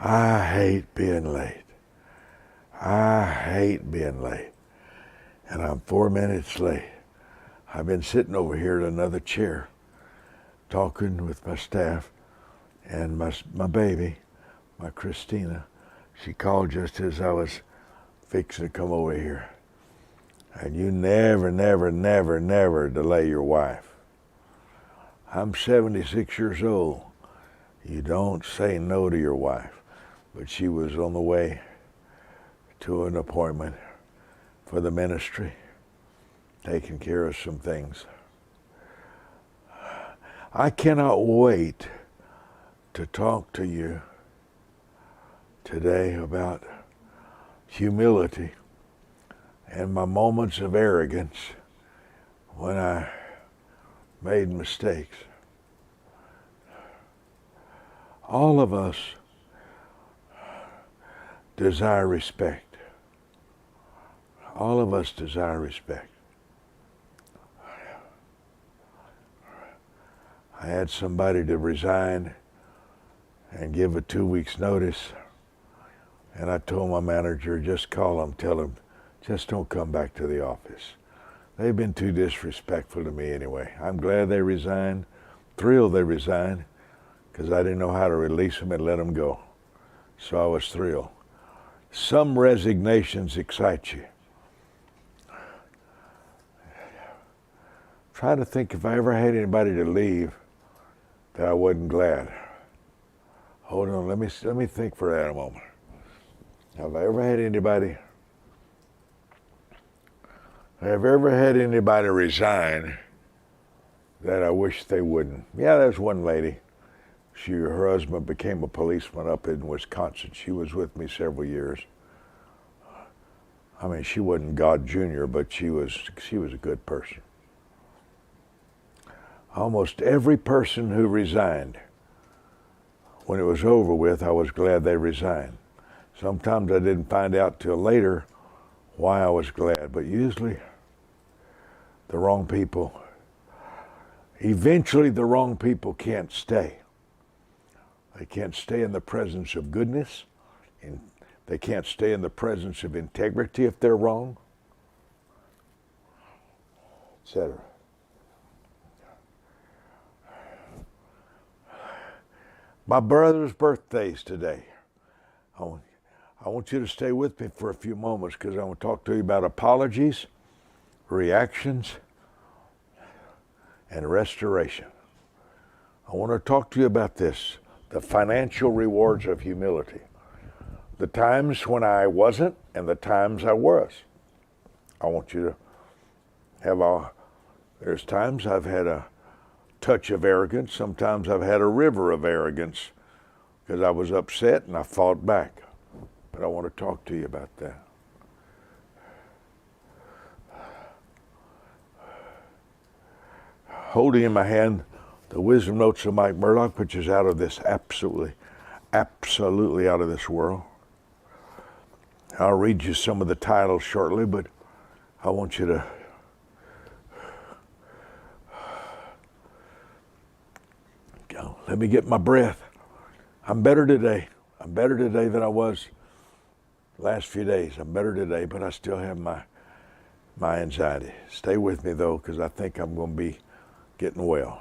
I hate being late. I hate being late. And I'm 4 minutes late. I've been sitting over here in another chair talking with my staff and my baby, my Christina. She called just as I was fixing to come over here. And you never, never, never, never delay your wife. I'm 76 years old. You don't say no to your wife. But she was on the way to an appointment for the ministry, taking care of some things. I cannot wait to talk to you today about humility and my moments of arrogance when I made mistakes. All of us desire respect. All of us desire respect. I had somebody to resign and give a 2 weeks notice, and I told my manager, just call them, tell them, just don't come back to the office. They've been too disrespectful to me anyway. I'm glad they resigned, thrilled they resigned, because I didn't know how to release them and let them go. So I was thrilled. Some resignations excite you. Try to think if I ever had anybody to leave that I wasn't glad. Hold on, let me think for that a moment. Have I ever had anybody resign that I wish they wouldn't? Yeah, there's one lady. Her husband became a policeman up in Wisconsin. She was with me several years. I mean, she wasn't God Jr., but she was a good person. Almost every person who resigned, when it was over with, I was glad they resigned. Sometimes I didn't find out till later why I was glad, but usually the wrong people, eventually the wrong people can't stay. They can't stay in the presence of goodness, and they can't stay in the presence of integrity if they're wrong, etc. My brother's birthday's today. I want you to stay with me for a few moments because I want to talk to you about apologies, reactions, and restoration. I want to talk to you about this. The financial rewards of humility. The times when I wasn't and the times I was. I want you to have there's times I've had a touch of arrogance. Sometimes I've had a river of arrogance because I was upset and I fought back. But I want to talk to you about that. Holding in my hand the Wisdom Notes of Mike Murdock, which is out of this absolutely out of this world. I'll read you some of the titles shortly, but I want you to let me get my breath. I'm better today. I'm better today than I was the last few days. I'm better today, but I still have my anxiety. Stay with me, though, because I think I'm going to be getting well.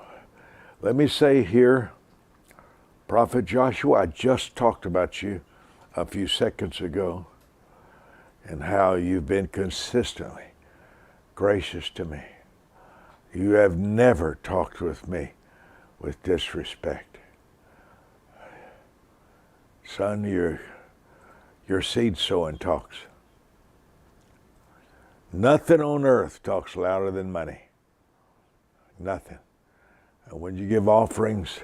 Let me say here, Prophet Joshua, I just talked about you a few seconds ago and how you've been consistently gracious to me. You have never talked with me with disrespect. Son, your seed sowing talks. Nothing on earth talks louder than money. Nothing. And when you give offerings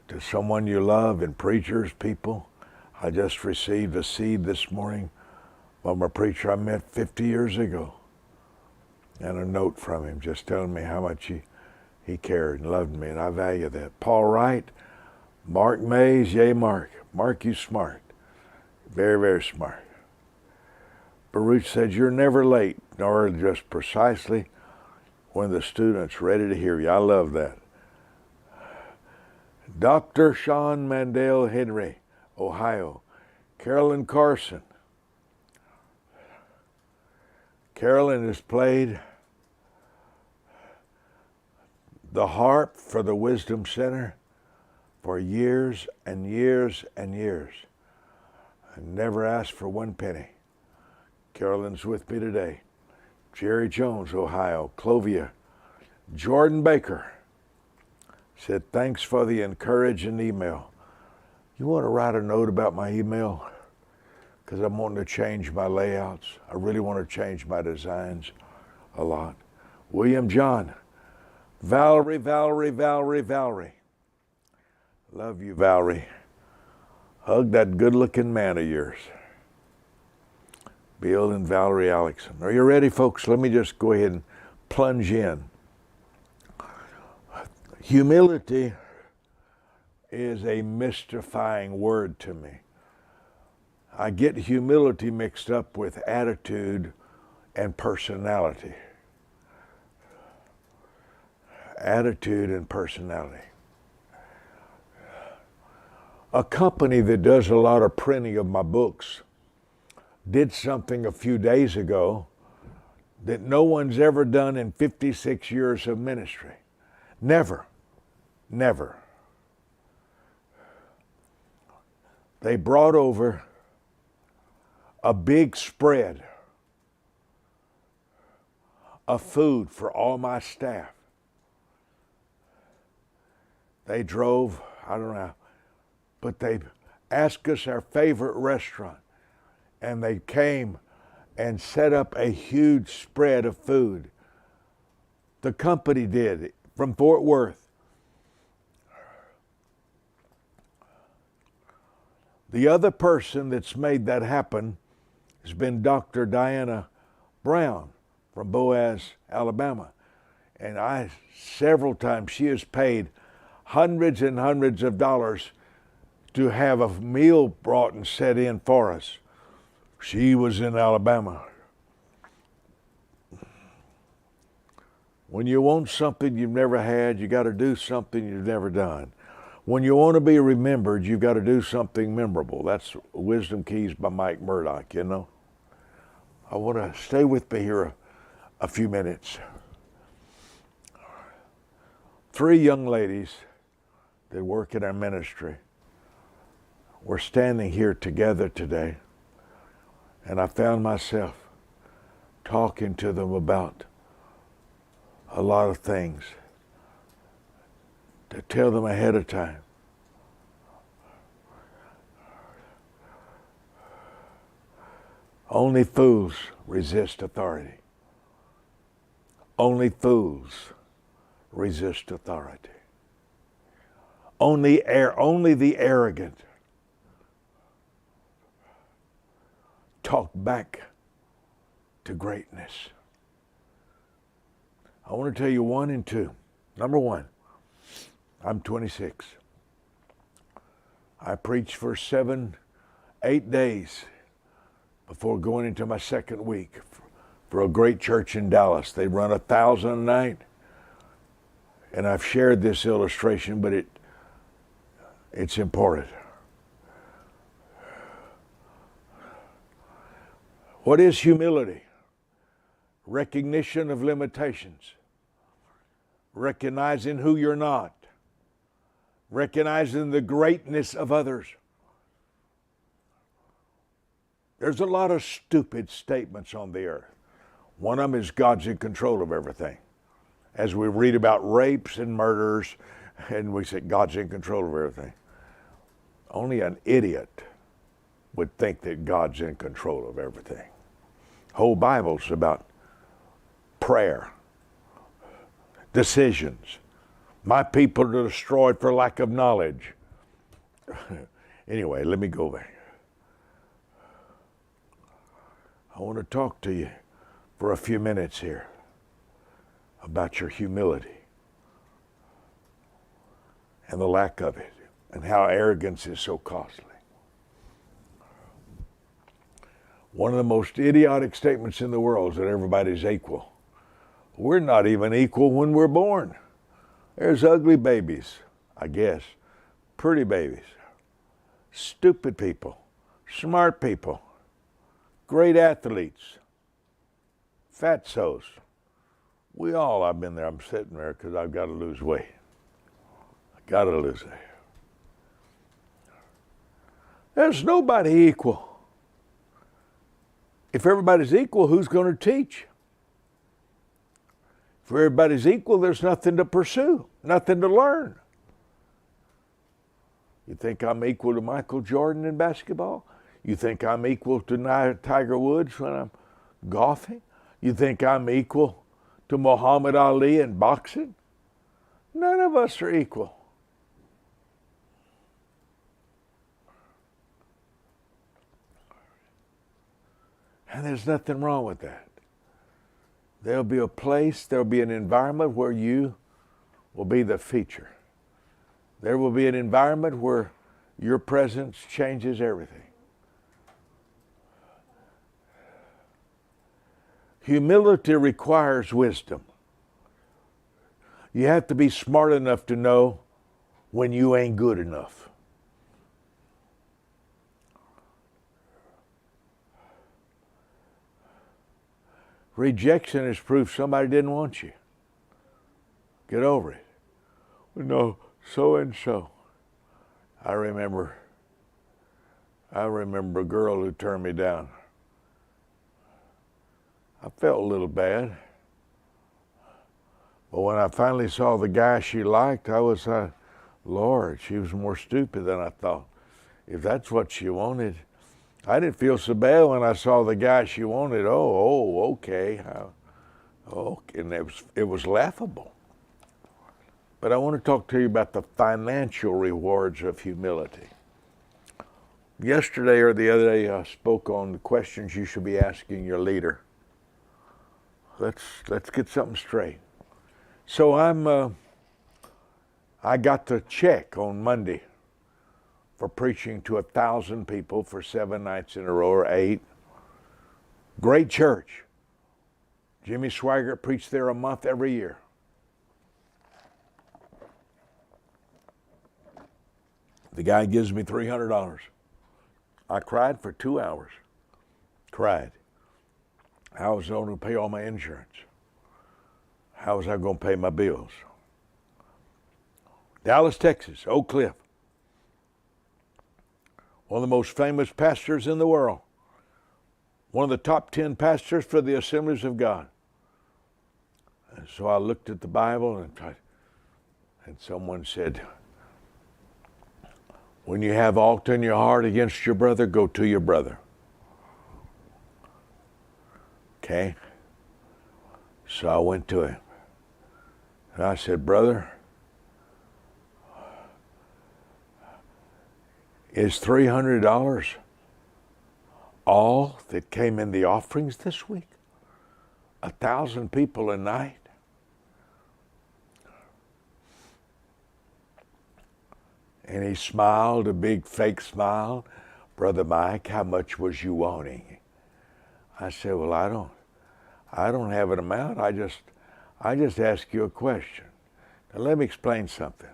to someone you love and preachers, people, I just received a seed this morning from a preacher I met 50 years ago. And a note from him just telling me how much he cared and loved me, and I value that. Paul Wright, Mark Mays, yay Mark. Mark, you smart. Very, very smart. Baruch said, you're never late, nor just precisely when the student's ready to hear you. I love that. Dr. Sean Mandel Henry, Ohio. Carolyn Carson. Carolyn has played the harp for the Wisdom Center for years and years and years. I never asked for one penny. Carolyn's with me today. Jerry Jones, Ohio. Clovia. Jordan Baker said, thanks for the encouraging email. You want to write a note about my email? Because I'm wanting to change my layouts. I really want to change my designs a lot. William John. Valerie. Love you, Valerie. Hug that good-looking man of yours. Bill and Valerie Alexson. Are you ready, folks? Let me just go ahead and plunge in. Humility is a mystifying word to me. I get humility mixed up with attitude and personality. Attitude and personality. A company that does a lot of printing of my books did something a few days ago that no one's ever done in 56 years of ministry. Never. They brought over a big spread of food for all my staff. They drove, I don't know, but they asked us our favorite restaurant, and they came and set up a huge spread of food. The company did, from Fort Worth. The other person that's made that happen has been Dr. Diana Brown from Boaz, Alabama. And several times, she has paid hundreds and hundreds of dollars to have a meal brought and set in for us. She was in Alabama. When you want something you've never had, you got to do something you've never done. When you want to be remembered, you've got to do something memorable. That's Wisdom Keys by Mike Murdock, you know. I want to stay with me here a few minutes. 3 young ladies that work in our ministry. We're standing here together today, and I found myself talking to them about a lot of things to tell them ahead of time. Only fools resist authority. Only fools resist authority. Only the arrogant talk back to greatness. I want to tell you 1 and 2. Number 1, I'm 26. I preached for 7-8 days before going into my 2nd week for a great church in Dallas. They run 1,000 a night. And I've shared this illustration, but it's important. What is humility? Recognition of limitations. Recognizing who you're not. Recognizing the greatness of others. There's a lot of stupid statements on the earth. One of them is God's in control of everything. As we read about rapes and murders, and we say God's in control of everything. Only an idiot would think that God's in control of everything. Whole Bible's about prayer, decisions. My people are destroyed for lack of knowledge. Anyway, let me go back. I want to talk to you for a few minutes here about your humility and the lack of it, and how arrogance is so costly. One of the most idiotic statements in the world is that everybody's equal. We're not even equal when we're born. There's ugly babies, I guess, pretty babies. stupid people, smart people, great athletes, fatsos. I've been there. I'm sitting there because I've got to lose weight. I got to lose it. There's nobody equal. If everybody's equal, who's going to teach? If everybody's equal, there's nothing to pursue, nothing to learn. You think I'm equal to Michael Jordan in basketball? You think I'm equal to Tiger Woods when I'm golfing? You think I'm equal to Muhammad Ali in boxing? None of us are equal. And there's nothing wrong with that. There'll be a place, there'll be an environment where you will be the feature. There will be an environment where your presence changes everything. Humility requires wisdom. You have to be smart enough to know when you ain't good enough. Rejection is proof somebody didn't want you. Get over it. No, so and so. I remember a girl who turned me down. I felt a little bad. But when I finally saw the guy she liked, I was, Lord, she was more stupid than I thought. If that's what she wanted, I didn't feel so bad when I saw the guy she wanted. Okay. And it was laughable. But I want to talk to you about the financial rewards of humility. Yesterday or the other day, I spoke on the questions you should be asking your leader. Let's get something straight. So I got the check on Monday for preaching to 1,000 people for 7 nights in a row or 8. Great church. Jimmy Swaggart preached there a month every year. The guy gives me $300. I cried for 2 hours. Cried. How was I going to pay all my insurance? How was I going to pay my bills? Dallas, Texas, Oak Cliff. One of the most famous pastors in the world. One of the top 10 pastors for the Assemblies of God. And so I looked at the Bible and someone said, when you have aught in your heart against your brother, go to your brother. Okay? So I went to him. And I said, brother, is $300 all that came in the offerings this week? 1,000 people a night? And he smiled, a big fake smile. Brother Mike, how much was you wanting? I said, well, I don't have an amount. I just ask you a question. Now let me explain something.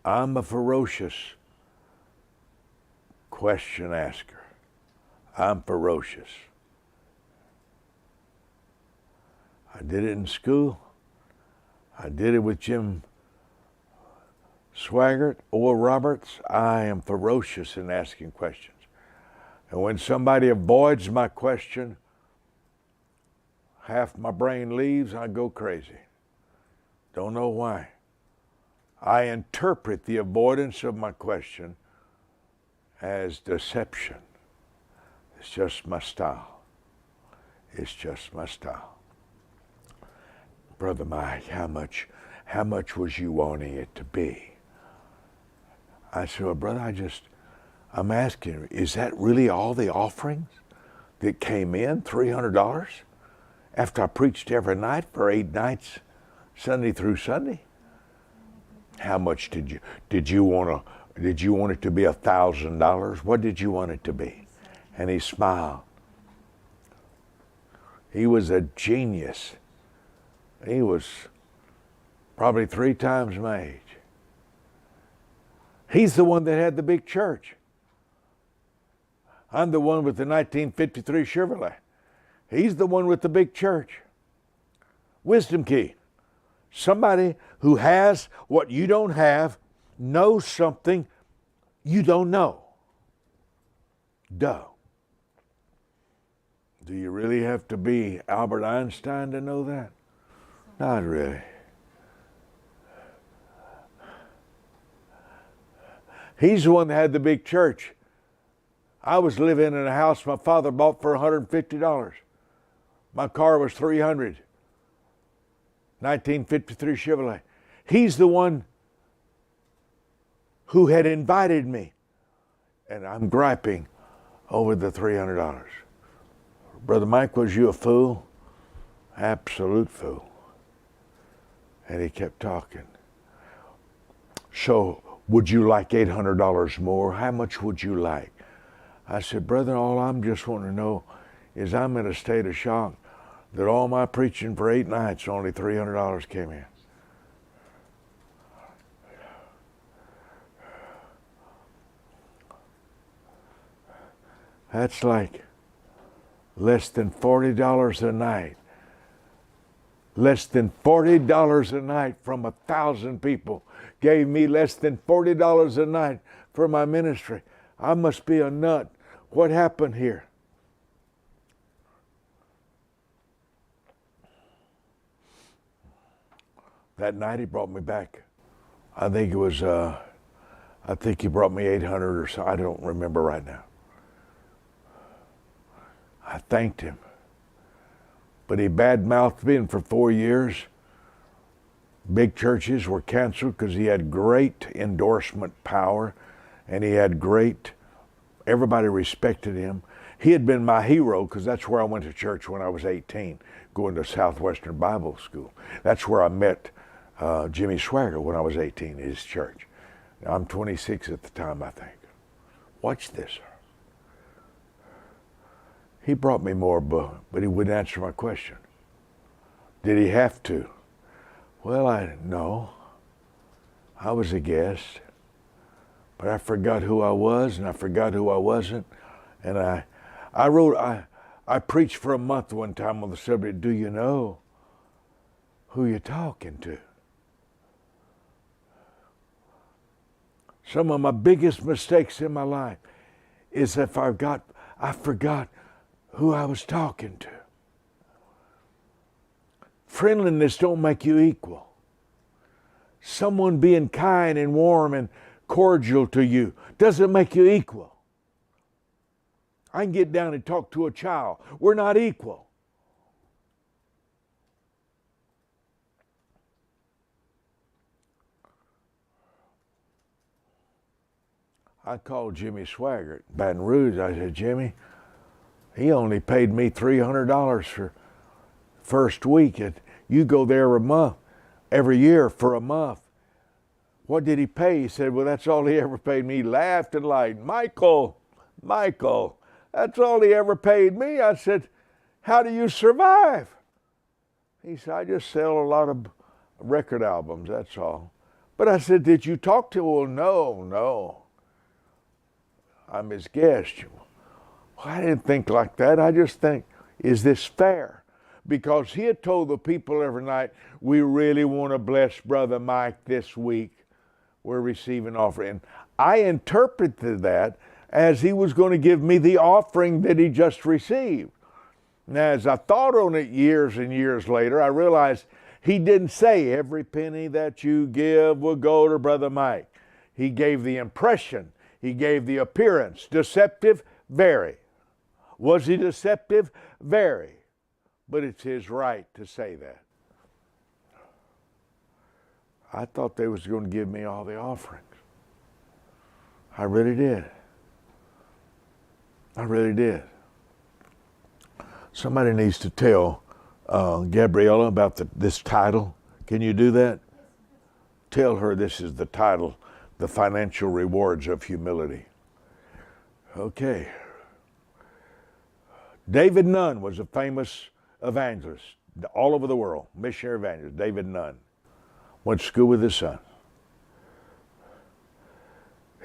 I'm a ferocious question asker. I'm ferocious. I did it in school. I did it with Jim Swaggart or Roberts. I am ferocious in asking questions. And when somebody avoids my question, half my brain leaves, I go crazy. Don't know why. I interpret the avoidance of my question as deception. It's just my style. It's just my style. Brother Mike, how much was you wanting it to be? I said, well, brother, I'm asking, is that really all the offerings that came in, $300? After I preached every night for 8 nights, Sunday through Sunday? How much did you want it to be $1,000? What did you want it to be? And he smiled. He was a genius. He was probably 3 times my age. He's the one that had the big church. I'm the one with the 1953 Chevrolet. He's the one with the big church. Wisdom key. Somebody who has what you don't have knows something you don't know. Duh. Do you really have to be Albert Einstein to know that? Not really. He's the one that had the big church. I was living in a house my father bought for $150. My car was $300. 1953 Chevrolet. He's the one who had invited me. And I'm griping over the $300. Brother Mike, was you a fool? Absolute fool. And he kept talking. So, would you like $800 more? How much would you like? I said, brother, all I'm just wanting to know is I'm in a state of shock that all my preaching for 8 nights, only $300 came in. That's like less than $40 a night. Less than $40 a night from 1,000 people gave me less than $40 a night for my ministry. I must be a nut. What happened here? That night he brought me back. I think he brought me 800 or so. I don't remember right now. I thanked him. But he badmouthed me, and for 4 years, big churches were canceled because he had great endorsement power, and he had everybody respected him. He had been my hero because that's where I went to church when I was 18, going to Southwestern Bible School. That's where I met Jimmy Swaggart when I was 18, his church. Now, I'm 26 at the time, I think. Watch this. He brought me more, but he wouldn't answer my question. Did he have to? Well, no. I was a guest, but I forgot who I was, and I forgot who I wasn't. And I preached for a month one time on the subject, do you know who you're talking to? Some of my biggest mistakes in my life is if I forgot who I was talking to. Friendliness don't make you equal. Someone being kind and warm and cordial to you doesn't make you equal. I can get down and talk to a child. We're not equal. I called Jimmy Swaggart, Baton Rouge. I said, Jimmy, he only paid me $300 for first week. You go there every year for a month. What did he pay? He said, well, that's all he ever paid me. He laughed and lied. Michael, that's all he ever paid me. I said, how do you survive? He said, I just sell a lot of record albums, that's all. But I said, did you talk to him? Well, no. I'm his guest. Well, I didn't think like that. I just think, is this fair? Because he had told the people every night, we really want to bless Brother Mike this week. We're receiving offering. I interpreted that as he was going to give me the offering that he just received. Now, as I thought on it years and years later, I realized he didn't say every penny that you give will go to Brother Mike. He gave the impression. He gave the appearance. Deceptive? Very. Was he deceptive? Very. But it's his right to say that. I thought they was going to give me all the offerings. I really did. I really did. Somebody needs to tell Gabriella about this title. Can you do that? Tell her this is the title, The Financial Rewards of Humility. Okay. David Nunn was a famous evangelist all over the world, missionary evangelist, David Nunn. Went to school with his son.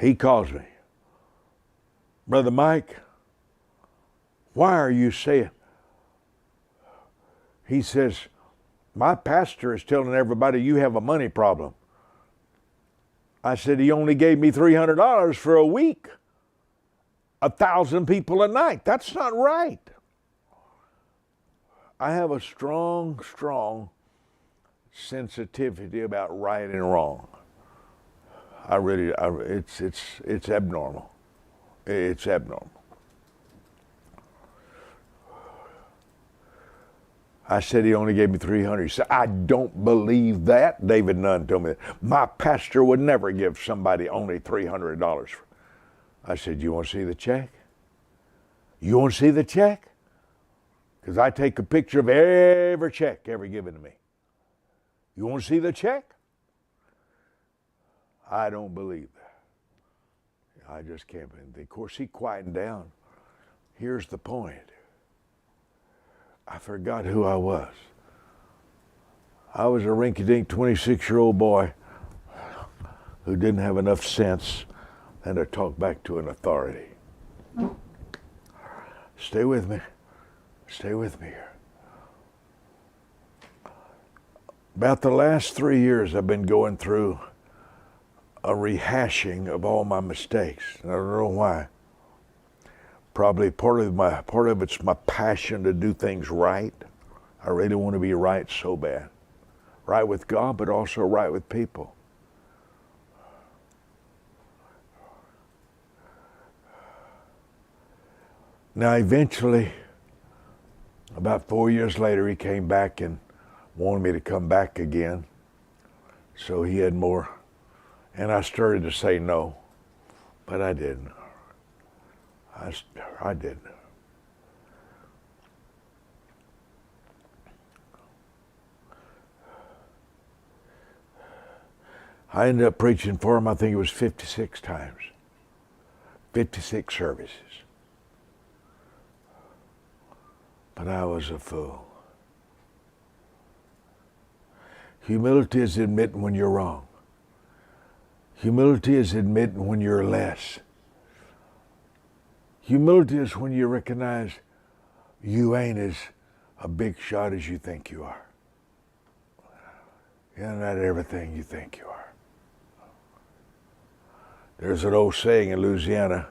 He calls me. Brother Mike, why are you saying? He says, my pastor is telling everybody you have a money problem. I said, he only gave me $300 for a week. 1,000 people a night. That's not right. I have a strong sensitivity about right and wrong. It's abnormal. It's abnormal. I said he only gave me $300. He said, I don't believe that. David Nunn told me that. My pastor would never give somebody only $300. I said, you want to see the check? You want to see the check? Because I take a picture of every check ever given to me. You want to see the check? I don't believe that. I just can't. Of course, he quieted down. Here's the point. I forgot who I was. I was a rinky-dink 26-year-old boy who didn't have enough sense than to talk back to an authority. Stay with me. Stay with me here. About the last 3 years, I've been going through a rehashing of all my mistakes. And I don't know why. Probably part of it's my passion to do things right. I really want to be right so bad. Right with God, but also right with people. Now eventually, about 4 years later, he came back and wanted me to come back again. So he had more. And I started to say no, but I didn't. I didn't. I ended up preaching for him, I think it was 56 times. 56 services. But I was a fool. Humility is admitting when you're wrong. Humility is admitting when you're less. Humility is when you recognize you ain't as a big shot as you think you are. You're not everything you think you are. There's an old saying in Louisiana,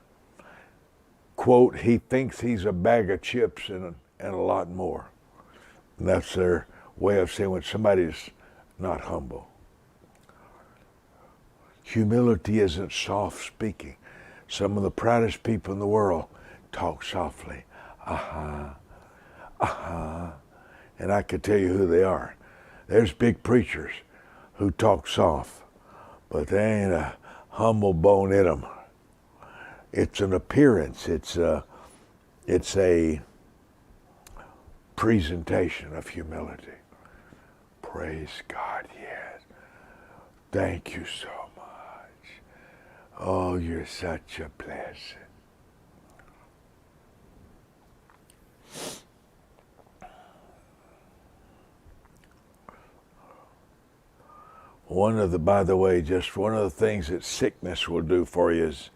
quote, he thinks he's a bag of chips and a lot more. And that's their way of saying when somebody's not humble. Humility isn't soft speaking. Some of the proudest people in the world talk softly. And I could tell you who they are. There's big preachers who talk soft, but they ain't a humble bone in them. It's an appearance. It's a presentation of humility. Praise God, yes. Thank you so much. Oh, you're such a blessing. By the way, just one of the things that sickness will do for you is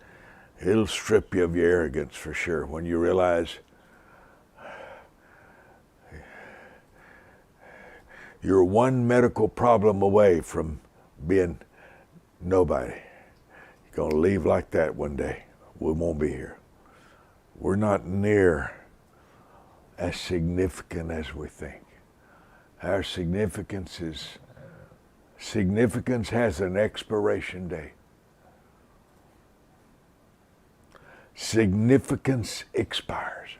it'll strip you of your arrogance for sure when you realize you're one medical problem away from being nobody. You're going to leave like that one day. We won't be here. We're not near as significant as we think. Our significance has an expiration date. Significance expires.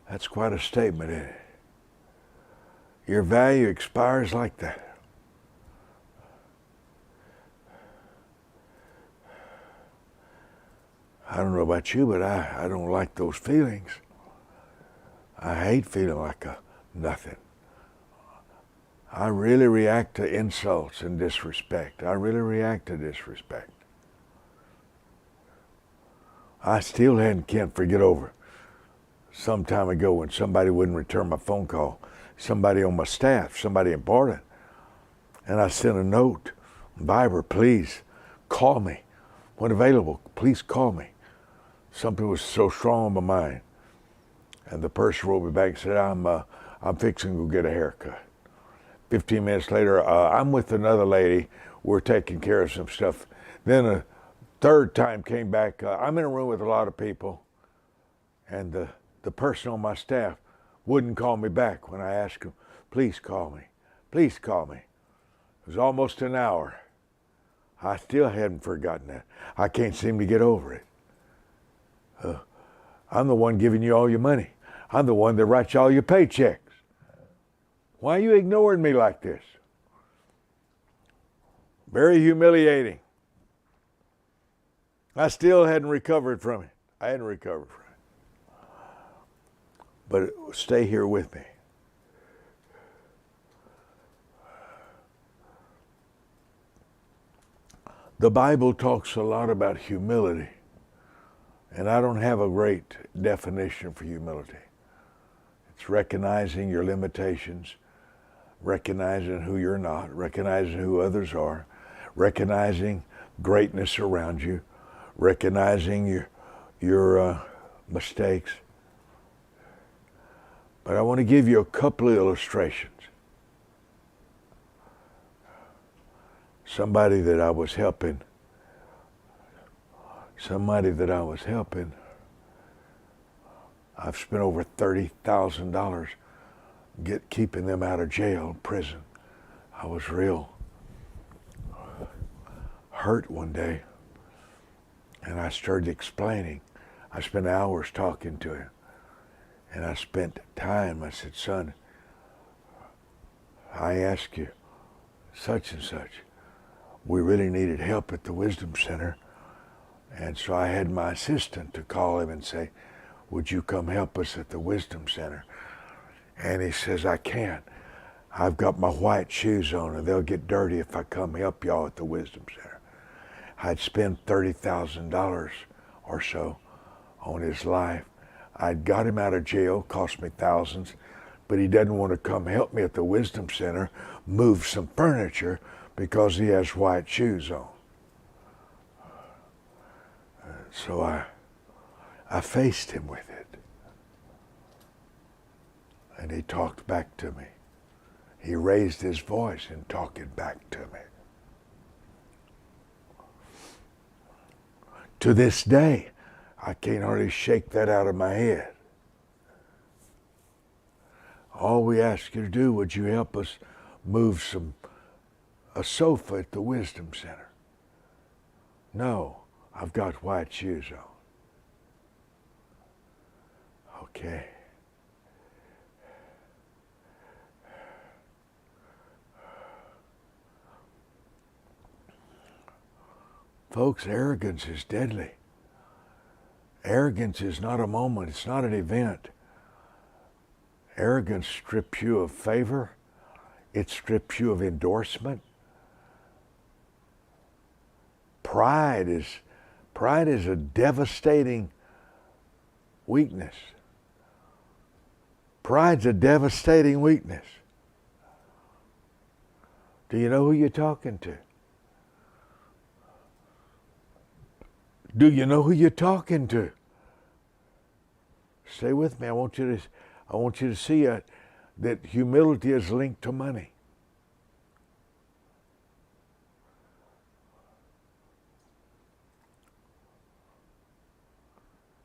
That's quite a statement, isn't it? Your value expires like that. I don't know about you, but I don't like those feelings. I hate feeling like a nothing. I really react to insults and disrespect. I really react to disrespect. I still can't forget over some time ago when somebody wouldn't return my phone call, somebody on my staff, somebody important. And I sent a note, Viber, please call me. When available, please call me. Something was so strong on my mind. And the person wrote me back and said, I'm fixing to go get a haircut. 15 minutes later, I'm with another lady. We're taking care of some stuff. Then a third time came back. I'm in a room with a lot of people. And the person on my staff wouldn't call me back when I asked him, please call me. Please call me. It was almost an hour. I still hadn't forgotten that. I can't seem to get over it. I'm the one giving you all your money. I'm the one that writes you all your paychecks. Why are you ignoring me like this? Very humiliating. I still hadn't recovered from it. I hadn't recovered from it. But stay here with me. The Bible talks a lot about humility, and I don't have a great definition for humility. It's recognizing your limitations, recognizing who you're not, recognizing who others are, recognizing greatness around you, recognizing your mistakes. But I want to give you a couple of illustrations. Somebody that I was helping, I've spent over $30,000 keeping them out of jail, prison. I was real hurt one day, and I started explaining. I spent hours talking to him, and I spent time. I said, son, I asked you such and such. We really needed help at the Wisdom Center. And so I had my assistant to call him and say, would you come help us at the Wisdom Center? And he says, I can't. I've got my white shoes on and they'll get dirty if I come help y'all at the Wisdom Center. I'd spent $30,000 or so on his life. I'd got him out of jail, cost me thousands, but he doesn't want to come help me at the Wisdom Center, move some furniture, because he has white shoes on. So I faced him with it. And he talked back to me. He raised his voice and talked it back to me. To this day, I can't hardly shake that out of my head. All we ask you to do, would you help us move a sofa at the Wisdom Center? No, I've got white shoes on. Okay. Folks, arrogance is deadly. Arrogance is not a moment, it's not an event. Arrogance strips you of favor. It strips you of endorsement. Pride is a devastating weakness. Pride's a devastating weakness. Do you know who you're talking to? Do you know who you're talking to? Stay with me. I want you to see that humility is linked to money.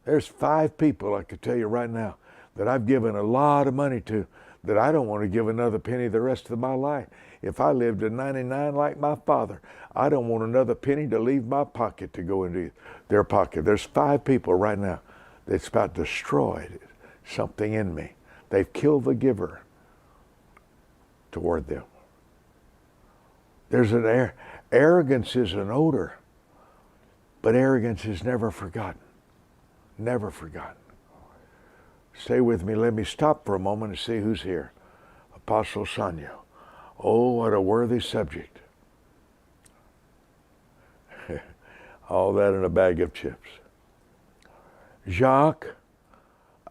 There's 5 people I could tell you right now that I've given a lot of money to that I don't want to give another penny the rest of my life. If I lived to 99 like my father, I don't want another penny to leave my pocket to go into their pocket. There's 5 people right now that's about destroyed something in me. They've killed the giver toward them. There's an arrogance is an odor, but arrogance is never forgotten. Never forgotten. Stay with me. Let me stop for a moment and see who's here. Apostle Sonia. Oh, what a worthy subject. All that in a bag of chips. Jacques,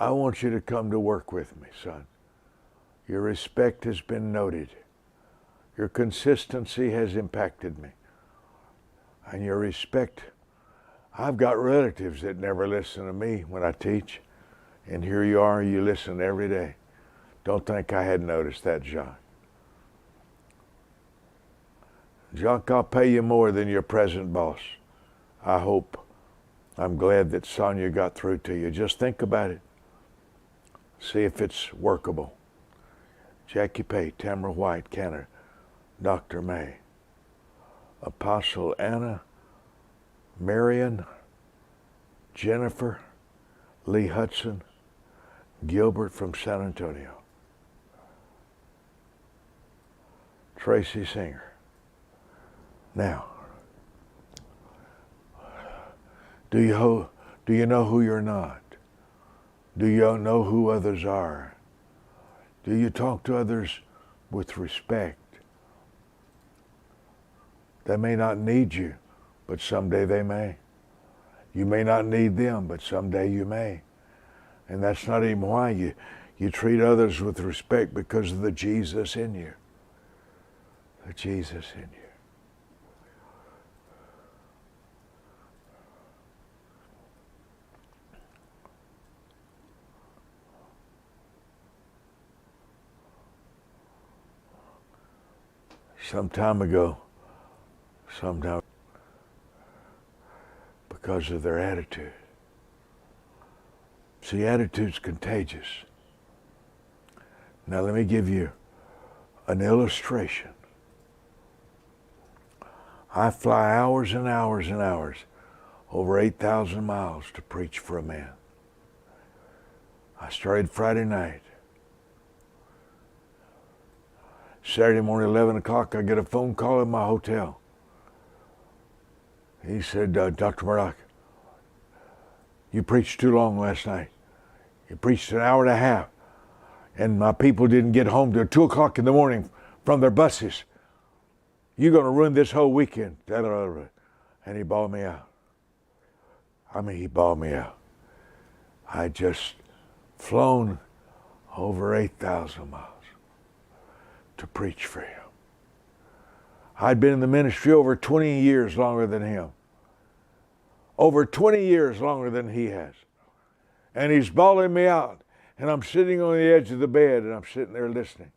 I want you to come to work with me, son. Your respect has been noted. Your consistency has impacted me. And your respect, I've got relatives that never listen to me when I teach. And here you are, you listen every day. Don't think I hadn't noticed that, Jacques. Jacques, I'll pay you more than your present boss. I hope. I'm glad that Sonia got through to you. Just think about it. See if it's workable. Jackie Pay, Tamara White, Canada. Dr. May. Apostle Anna, Marion, Jennifer, Lee Hudson, Gilbert from San Antonio. Tracy Singer. Now, do you know who you're not? Do you know who others are? Do you talk to others with respect? They may not need you, but someday they may. You may not need them, but someday you may. And that's not even why you treat others with respect, because of the Jesus in you. The Jesus in you. Some time ago, because of their attitude. See, attitude's contagious. Now let me give you an illustration. I fly hours and hours and hours, over 8,000 miles to preach for a man. I started Friday night. Saturday morning, 11 o'clock, I get a phone call in my hotel. He said, Dr. Murdoch, you preached too long last night. You preached an hour and a half, and my people didn't get home till 2 o'clock in the morning from their buses. You're going to ruin this whole weekend. And he bawled me out. I mean, he bawled me out. I just flown over 8,000 miles to preach for him. I'd been in the ministry over 20 years longer than him. Over 20 years longer than he has. And he's bawling me out. And I'm sitting on the edge of the bed, and I'm sitting there listening.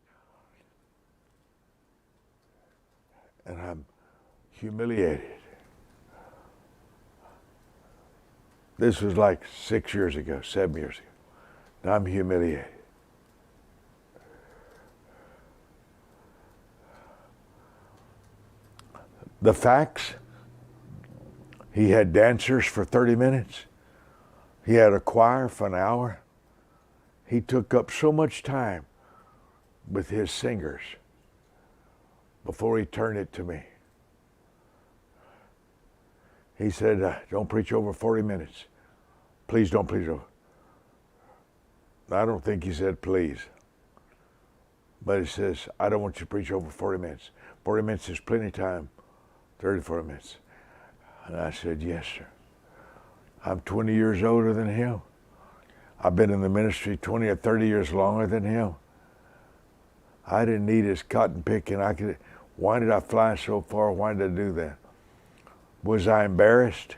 And I'm humiliated. This was like 6 years ago, 7 years ago. And I'm humiliated. The facts, he had dancers for 30 minutes. He had a choir for an hour. He took up so much time with his singers before he turned it to me. He said, don't preach over 40 minutes. Please don't preach over. I don't think he said please. But he says, I don't want you to preach over 40 minutes. 40 minutes is plenty of time. 30, 40 minutes. And I said, yes, sir. I'm 20 years older than him. I've been in the ministry 20 or 30 years longer than him. I didn't need his cotton picking. Why did I fly so far? Why did I do that? Was I embarrassed?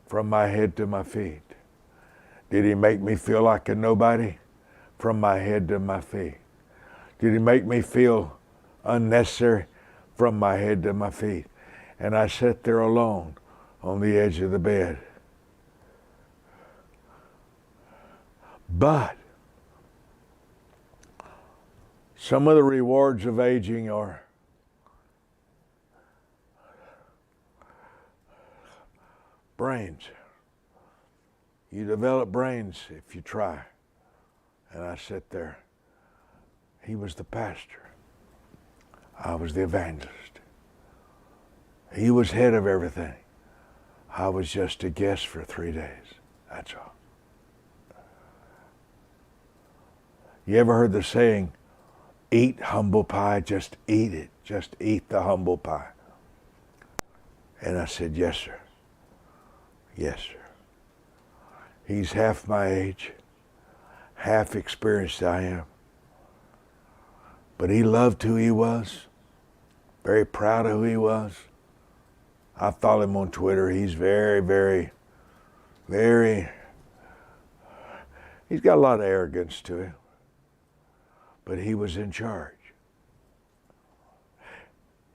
From my head to my feet. Did he make me feel like a nobody? From my head to my feet. Did he make me feel unnecessary? From my head to my feet. And I sat there alone on the edge of the bed. But some of the rewards of aging are brains. You develop brains if you try. And I sat there. He was the pastor. I was the evangelist. He was head of everything. I was just a guest for 3 days. That's all. You ever heard the saying, eat humble pie, just eat it. Just eat the humble pie. And I said, yes, sir. Yes, sir. He's half my age. half experienced I am. But he loved who he was, very proud of who he was. I follow him on Twitter. He's very, very, he's got a lot of arrogance to him. But he was in charge.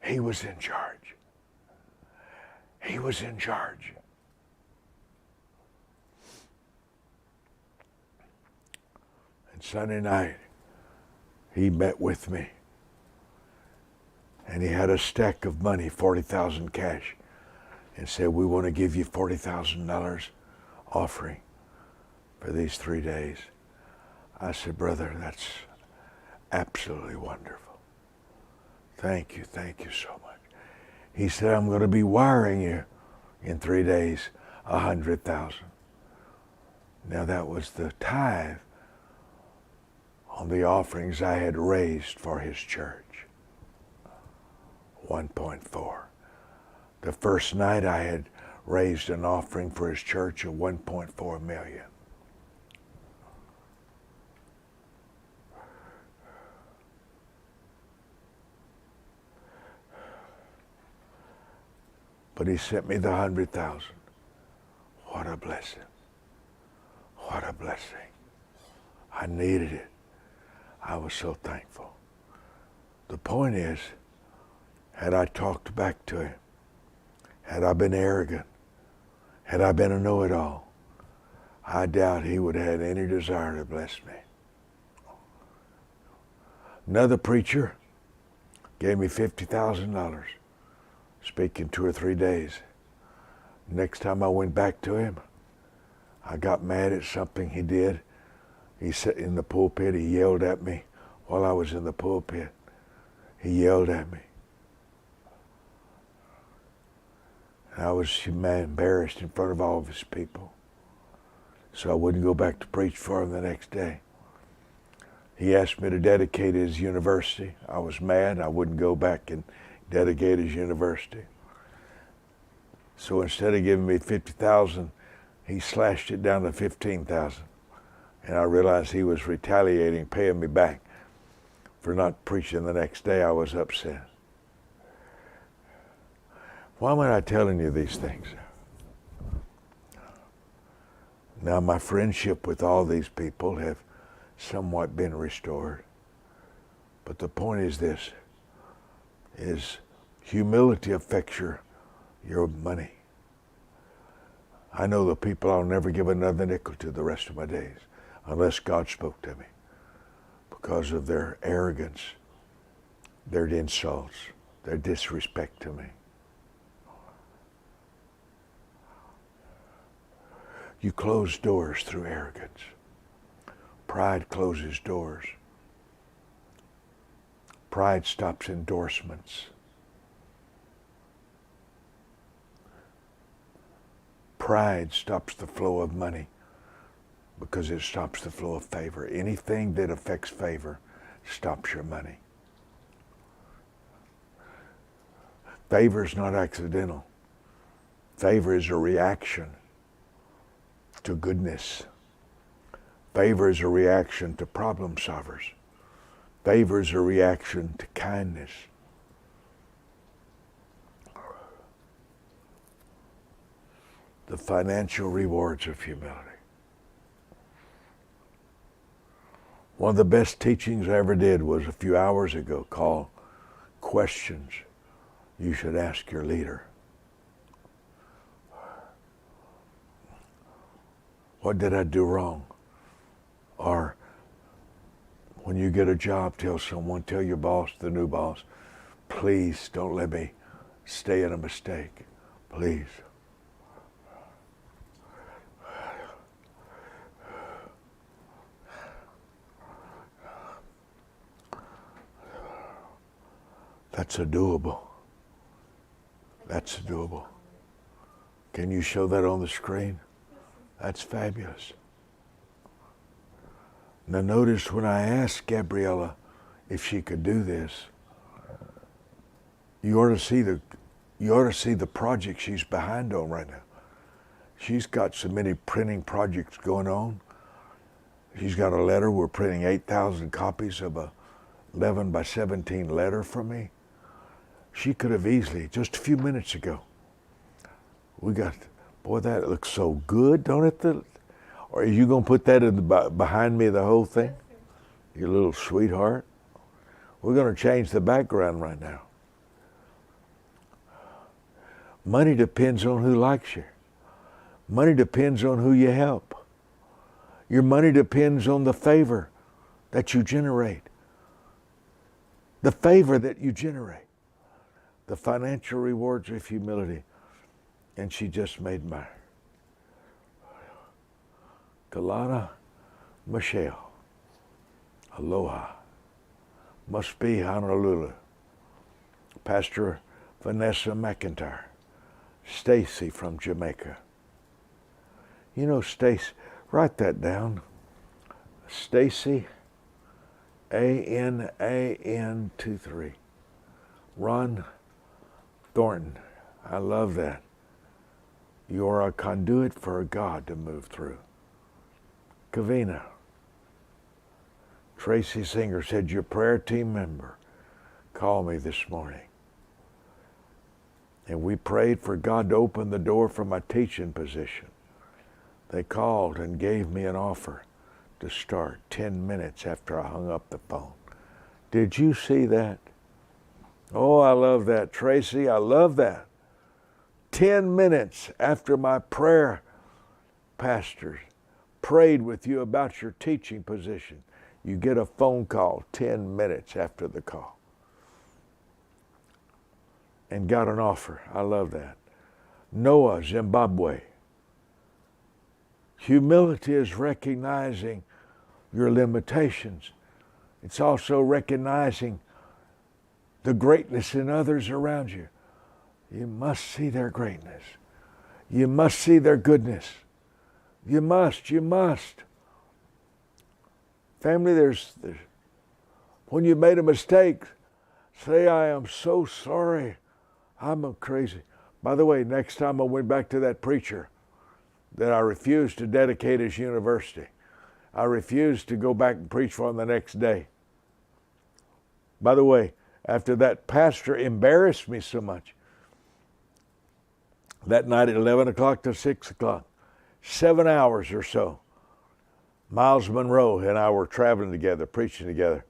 He was in charge. He was in charge. And Sunday night, he met with me. And he had a stack of money, $40,000 cash, and said, we want to give you $40,000 offering for these 3 days. I said, brother, that's absolutely wonderful. Thank you so much. He said, I'm going to be wiring you in 3 days, $100,000. Now that was the tithe on the offerings I had raised for his church. 1.4. The first night I had raised an offering for his church of 1.4 million. But he sent me the 100,000. What a blessing. What a blessing. I needed it. I was so thankful. The point is, had I talked back to him, had I been arrogant, had I been a know-it-all, I doubt he would have had any desire to bless me. Another preacher gave me $50,000, speaking 2 or 3 days. Next time I went back to him, I got mad at something he did. He sat in the pulpit, he yelled at me while I was in the pulpit. He yelled at me. And I was embarrassed in front of all of his people. So I wouldn't go back to preach for him the next day. He asked me to dedicate his university. I was mad. I wouldn't go back and dedicate his university. So instead of giving me $50,000, he slashed it down to $15,000. And I realized he was retaliating, paying me back for not preaching the next day. I was upset. Why am I telling you these things? Now my friendship with all these people have somewhat been restored. But the point is this, is humility affects your money. I know the people I'll never give another nickel to the rest of my days unless God spoke to me because of their arrogance, their insults, their disrespect to me. You close doors through arrogance. Pride closes doors. Pride stops endorsements. Pride stops the flow of money because it stops the flow of favor. Anything that affects favor stops your money. Favor is not accidental. Favor is a reaction to goodness. Favor is a reaction to problem solvers. Favor is a reaction to kindness. The financial rewards of humility. One of the best teachings I ever did was a few hours ago called Questions You Should Ask Your Leader. What did I do wrong? Or when you get a job, tell your boss, the new boss, please don't let me stay in a mistake. Please. That's a doable. That's doable. Can you show that on the screen? That's fabulous. Now notice when I asked Gabriella if she could do this, you ought to see the project she's behind on right now. She's got so many printing projects going on. She's got a letter. We're printing 8,000 copies of a 11 by 17 letter from me. She could have easily, just a few minutes ago, boy, that looks so good, don't it? Or are you going to put that behind me, the whole thing? You little sweetheart. We're going to change the background right now. Money depends on who likes you. Money depends on who you help. Your money depends on the favor that you generate. The favor that you generate. The financial rewards of humility. And she just made my Kalana Michelle. Aloha. Must be Honolulu. Pastor Vanessa McIntyre. Stacy from Jamaica. You know, Stacy, write that down. Stacy, ANAN23. Ron Thornton. I love that. You are a conduit for God to move through. Kavina. Tracy Singer said, your prayer team member called me this morning. And we prayed for God to open the door for my teaching position. They called and gave me an offer to start 10 minutes after I hung up the phone. Did you see that? Oh, I love that, Tracy. I love that. 10 minutes after my prayer pastors prayed with you about your teaching position, you get a phone call 10 minutes after the call. And got an offer. I love that. Noah, Zimbabwe. Humility is recognizing your limitations. It's also recognizing the greatness in others around you. You must see their greatness. You must see their goodness. You must. Family, there's when you made a mistake, say, I am so sorry. I'm crazy. By the way, next time I went back to that preacher that I refused to dedicate his university, I refused to go back and preach for him the next day. By the way, after that pastor embarrassed me so much, that night at 11 o'clock to 6 o'clock, 7 hours or so, Miles Monroe and I were traveling together, preaching together.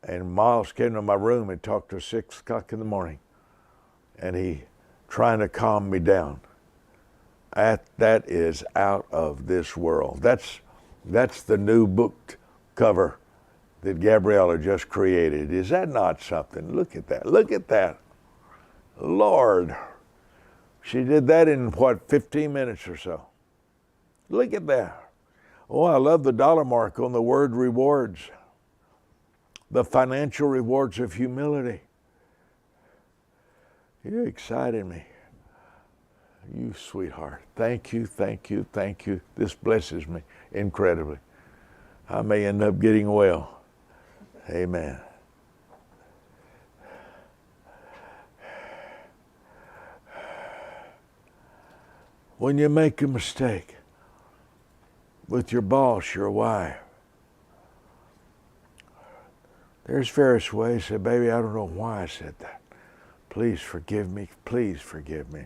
And Miles came to my room and talked to 6 o'clock in the morning. And he trying to calm me down. That is out of this world. That's the new book cover that Gabriella just created. Is that not something? Look at that. Look at that. Lord. She did that in, 15 minutes or so. Look at that. Oh, I love the dollar mark on the word rewards. The financial rewards of humility. You excited me. You sweetheart. Thank you. This blesses me incredibly. I may end up getting well. Amen. When you make a mistake with your boss, your wife, there's various ways. Say, baby, I don't know why I said that. Please forgive me. Please forgive me.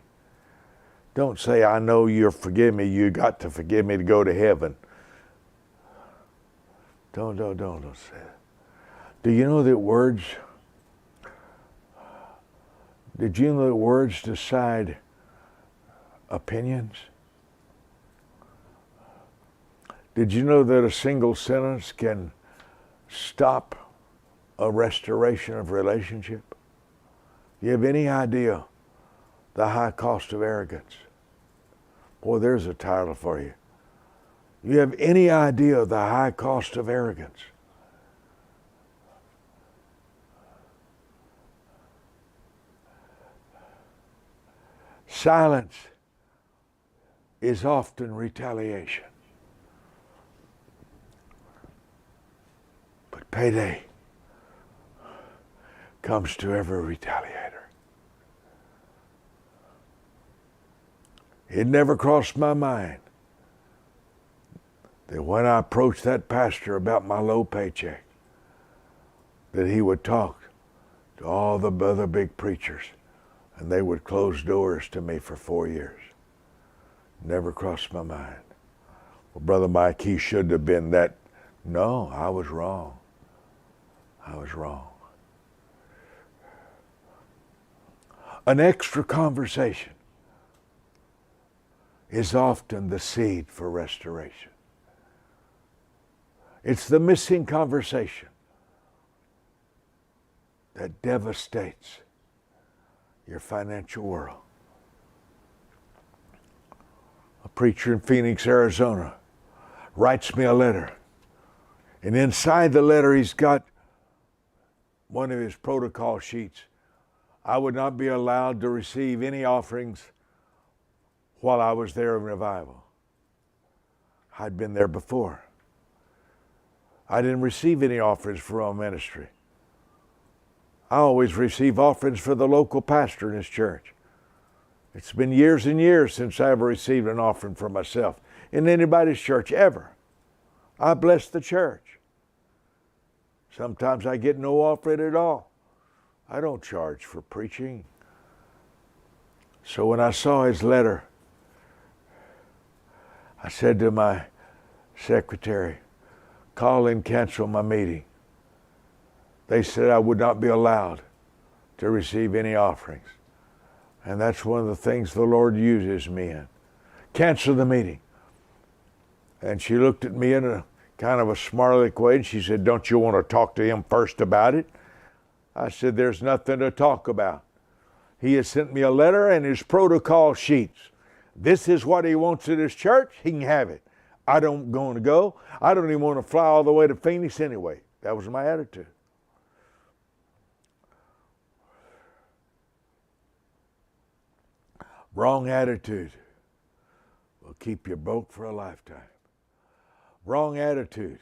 Don't say, I know you'll forgive me. You got to forgive me to go to heaven. Don't say that. Do you know that words, did you know that words decide opinions? Did you know that a single sentence can stop a restoration of relationship? You have any idea the high cost of arrogance? Boy, there's a title for you. You have any idea the high cost of arrogance? Silence is often retaliation. But payday comes to every retaliator. It never crossed my mind that when I approached that pastor about my low paycheck, that he would talk to all the other big preachers, and they would close doors to me for 4 years. Never crossed my mind. Well, Brother Mike, he should have been that. No, I was wrong. I was wrong. An extra conversation is often the seed for restoration. It's the missing conversation that devastates your financial world. A preacher in Phoenix, Arizona, writes me a letter. And inside the letter, he's got one of his protocol sheets. I would not be allowed to receive any offerings while I was there in revival. I'd been there before. I didn't receive any offerings for our ministry. I always receive offerings for the local pastor in his church. It's been years and years since I ever received an offering for myself in anybody's church ever. I bless the church. Sometimes I get no offering at all. I don't charge for preaching. So when I saw his letter, I said to my secretary, call and cancel my meeting. They said I would not be allowed to receive any offerings. And that's one of the things the Lord uses me in. Cancel the meeting. And she looked at me in a kind of a smart way, and she said, don't you want to talk to him first about it? I said, there's nothing to talk about. He has sent me a letter and his protocol sheets. This is what he wants at his church. He can have it. I don't want to go. I don't even want to fly all the way to Phoenix anyway. That was my attitude. Wrong attitude will keep you broke for a lifetime. Wrong attitude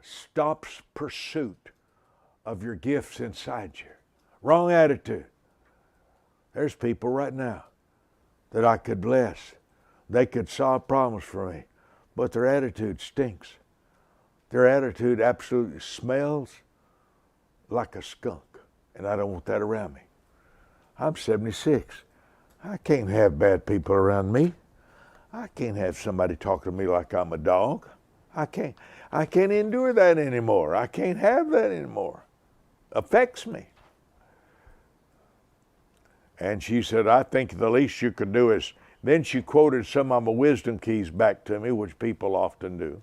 stops pursuit of your gifts inside you. Wrong attitude. There's people right now that I could bless. They could solve problems for me, but their attitude stinks. Their attitude absolutely smells like a skunk, and I don't want that around me. I'm 76. I can't have bad people around me. I can't have somebody talking to me like I'm a dog. I can't endure that anymore. I can't have that anymore. Affects me. And she said, I think the least you could do is, then she quoted some of my wisdom keys back to me, which people often do.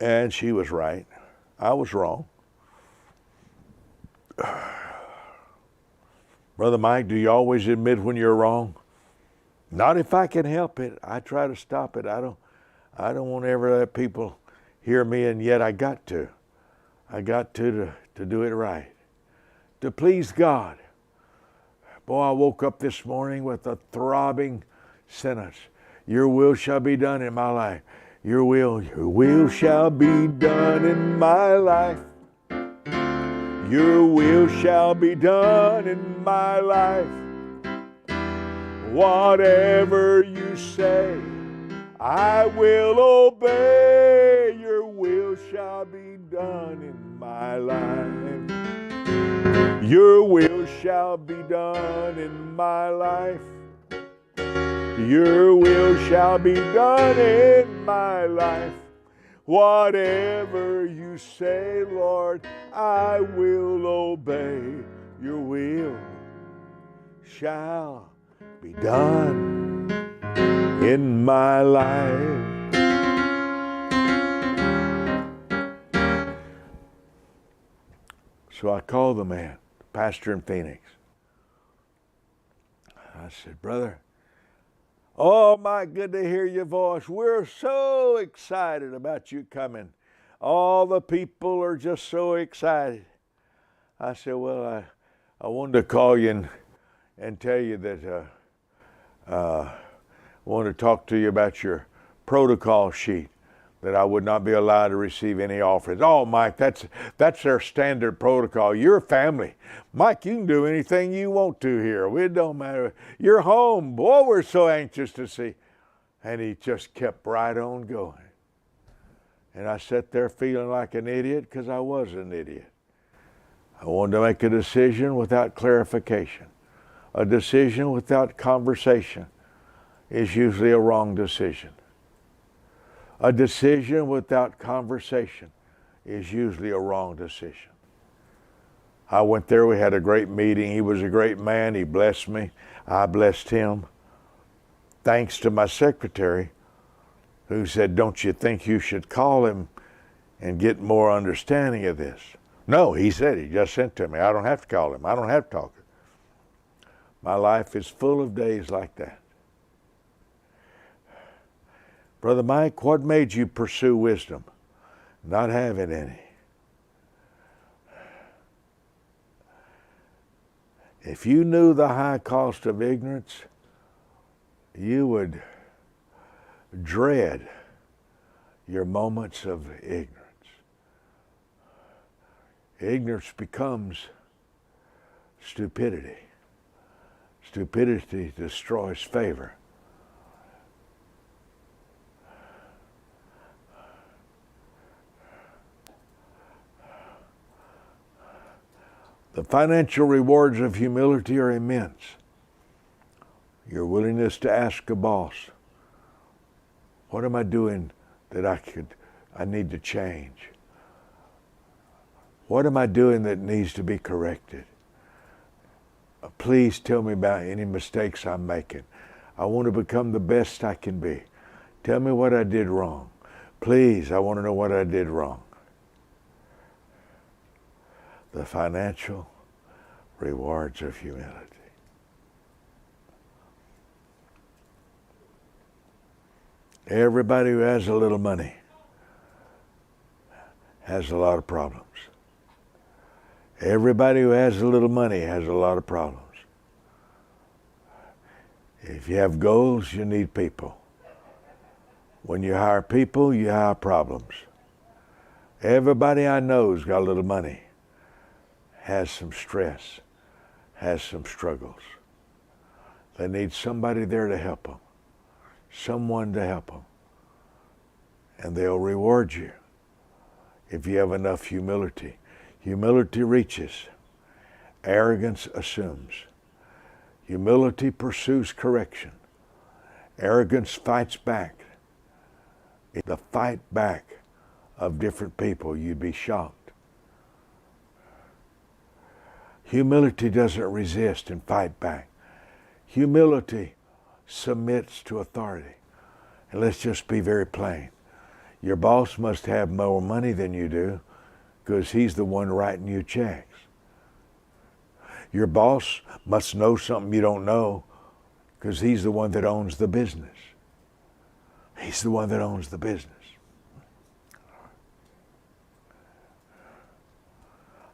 And she was right. I was wrong. Brother Mike, do you always admit when you're wrong? Not if I can help it. I try to stop it. I don't want to ever let people hear me, and yet I got to. I got to do it right. To please God. Boy, I woke up this morning with a throbbing sentence. Your will shall be done in my life. Your will shall be done in my life. Your will shall be done in my life. Whatever you say, I will obey. Your will shall be done in my life. Your will shall be done in my life. Your will shall be done in my life. Whatever you say, Lord, I will obey. Your will shall be done in my life. So I called the man, the pastor in Phoenix. I said, brother, oh, my, good to hear your voice. We're so excited about you coming. All the people are just so excited. I said, well, I wanted to call you and tell you that I want to talk to you about your protocol sheet, that I would not be allowed to receive any offerings. Oh, Mike, that's their standard protocol. You're a family. Mike, you can do anything you want to here. It don't matter. You're home. Boy, we're so anxious to see. And he just kept right on going. And I sat there feeling like an idiot because I was an idiot. I wanted to make a decision without clarification. A decision without conversation is usually a wrong decision. A decision without conversation is usually a wrong decision. I went there, we had a great meeting. He was a great man, he blessed me, I blessed him. Thanks to my secretary, who said, don't you think you should call him and get more understanding of this? No, he said, he just sent to me. I don't have to call him, I don't have to talk. My life is full of days like that. Brother Mike, what made you pursue wisdom? Not having any. If you knew the high cost of ignorance, you would dread your moments of ignorance. Ignorance becomes stupidity. Stupidity destroys favor. The financial rewards of humility are immense. Your willingness to ask a boss, what am I doing that I need to change? What am I doing that needs to be corrected? Please tell me about any mistakes I'm making. I want to become the best I can be. Tell me what I did wrong. Please, I want to know what I did wrong. The financial rewards of humility. Everybody who has a little money has a lot of problems. Everybody who has a little money has a lot of problems. If you have goals, you need people. When you hire people, you hire problems. Everybody I know who's got a little money has some stress, has some struggles. They need somebody there to help them, someone to help them. And they'll reward you if you have enough humility. Humility reaches, arrogance assumes. Humility pursues correction. Arrogance fights back. The fight back of different people, you'd be shocked. Humility doesn't resist and fight back. Humility submits to authority. And let's just be very plain. Your boss must have more money than you do because he's the one writing you checks. Your boss must know something you don't know because he's the one that owns the business. He's the one that owns the business.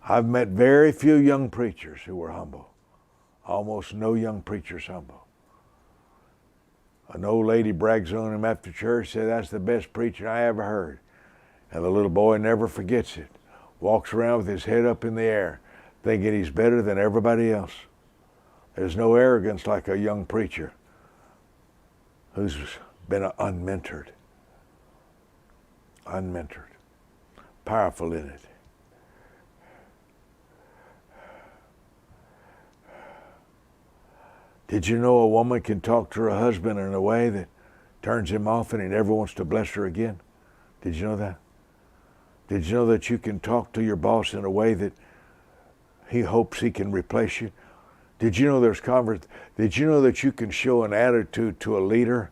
I've met very few young preachers who were humble. Almost no young preachers humble. An old lady brags on him after church, said, that's the best preacher I ever heard. And the little boy never forgets it. Walks around with his head up in the air, thinking he's better than everybody else. There's no arrogance like a young preacher who's been unmentored. Unmentored. Powerful in it. Did you know a woman can talk to her husband in a way that turns him off and he never wants to bless her again? Did you know that? Did you know that you can talk to your boss in a way that he hopes he can replace you? Did you know Did you know that you can show an attitude to a leader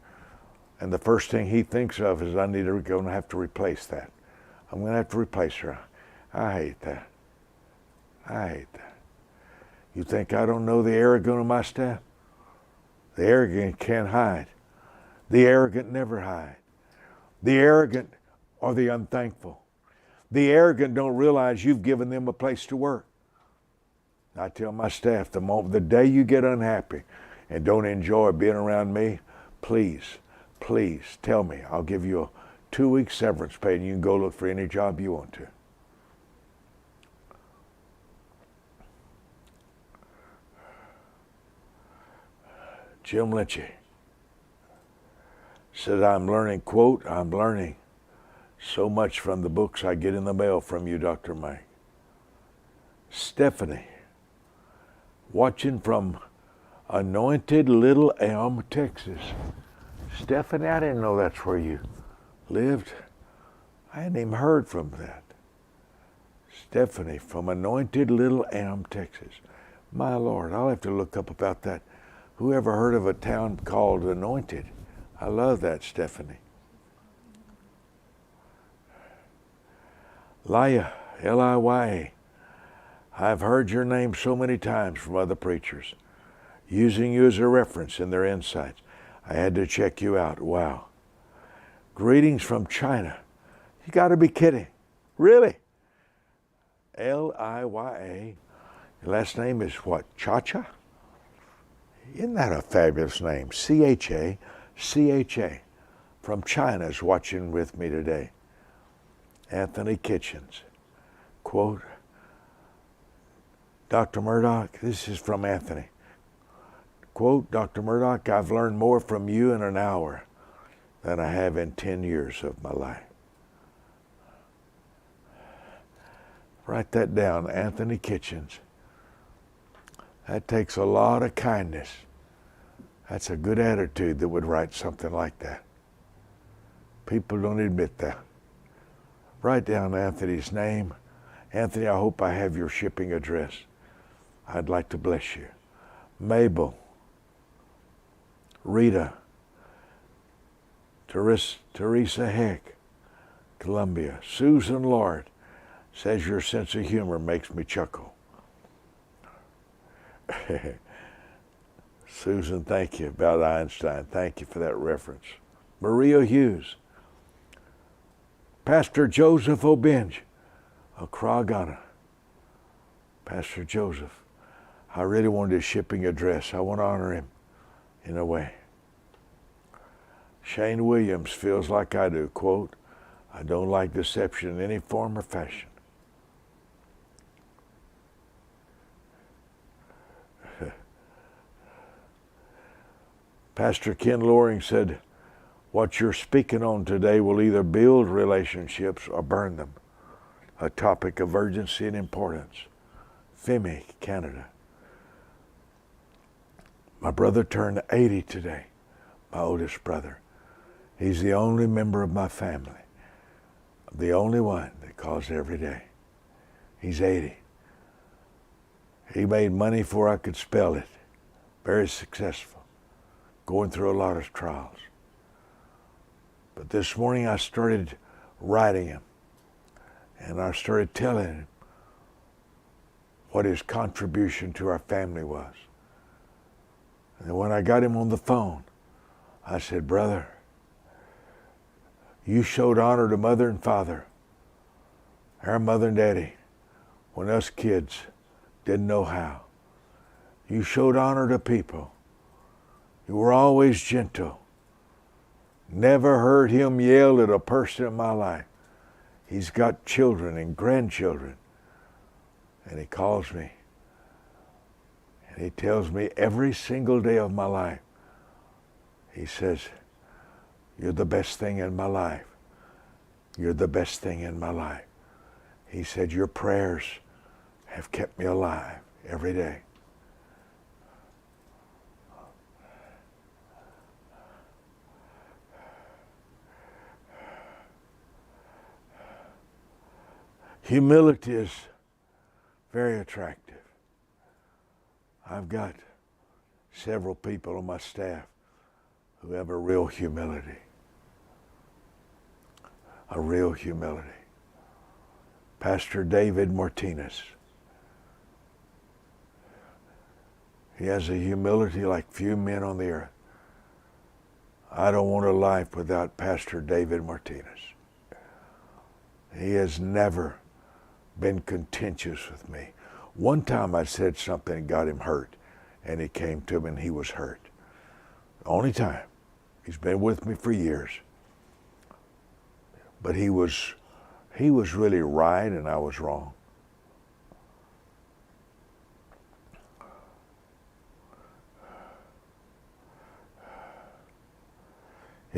and the first thing he thinks of is, I'm going to have to replace that. I'm going to have to replace her. I hate that. I hate that. You think I don't know the arrogant on my staff? The arrogant can't hide. The arrogant never hide. The arrogant are the unthankful. The arrogant don't realize you've given them a place to work. I tell my staff, the day you get unhappy and don't enjoy being around me, please tell me. I'll give you a 2-week severance pay and you can go look for any job you want to. Jim Lynchy, said, I'm learning, quote, I'm learning so much from the books I get in the mail from you, Dr. Mike. Stephanie, watching from Anointed Little Elm, Texas. Stephanie, I didn't know that's where you lived. I hadn't even heard from that. Stephanie from Anointed Little Elm, Texas. My Lord, I'll have to look up about that. Who ever heard of a town called Anointed? I love that, Stephanie. Liya, L-I-Y-A. I've heard your name so many times from other preachers, using you as a reference in their insights. I had to check you out. Wow. Greetings from China. You got to be kidding. Really? L-I-Y-A. Your last name is what? Cha-Cha? Isn't that a fabulous name? C-H-A. C-H-A. From China is watching with me today. Anthony Kitchens. Quote, Dr. Murdock, this is from Anthony. Quote, Dr. Murdock, I've learned more from you in an hour than I have in 10 years of my life. Write that down, Anthony Kitchens. That takes a lot of kindness. That's a good attitude that would write something like that. People don't admit that. Write down Anthony's name. Anthony, I hope I have your shipping address. I'd like to bless you. Mabel, Rita, Teresa Heck, Columbia. Susan Lord says your sense of humor makes me chuckle. Susan, thank you about Einstein. Thank you for that reference. Maria Hughes. Pastor Joseph O'Benge, Accra, Ghana. Pastor Joseph, I really wanted his shipping address. I want to honor him in a way. Shane Williams feels like I do. Quote, I don't like deception in any form or fashion. Pastor Ken Loring said, what you're speaking on today will either build relationships or burn them. A topic of urgency and importance. Femi, Canada. My brother turned 80 today, my oldest brother. He's the only member of my family, the only one that calls every day. He's 80. He made money before I could spell it. Very successful, going through a lot of trials. But this morning I started writing him, and I started telling him what his contribution to our family was. And when I got him on the phone, I said, brother, you showed honor to mother and father, our mother and daddy, when us kids didn't know how. You showed honor to people. You were always gentle. Never heard him yell at a person in my life. He's got children and grandchildren. And he calls me. And he tells me every single day of my life, he says, you're the best thing in my life. You're the best thing in my life. He said, your prayers have kept me alive every day. Humility is very attractive. I've got several people on my staff who have a real humility. A real humility. Pastor David Martinez. He has a humility like few men on the earth. I don't want a life without Pastor David Martinez. He has never been contentious with me. One time I said something that got him hurt, and he came to me and he was hurt. The only time. He's been with me for years. But he was really right and I was wrong.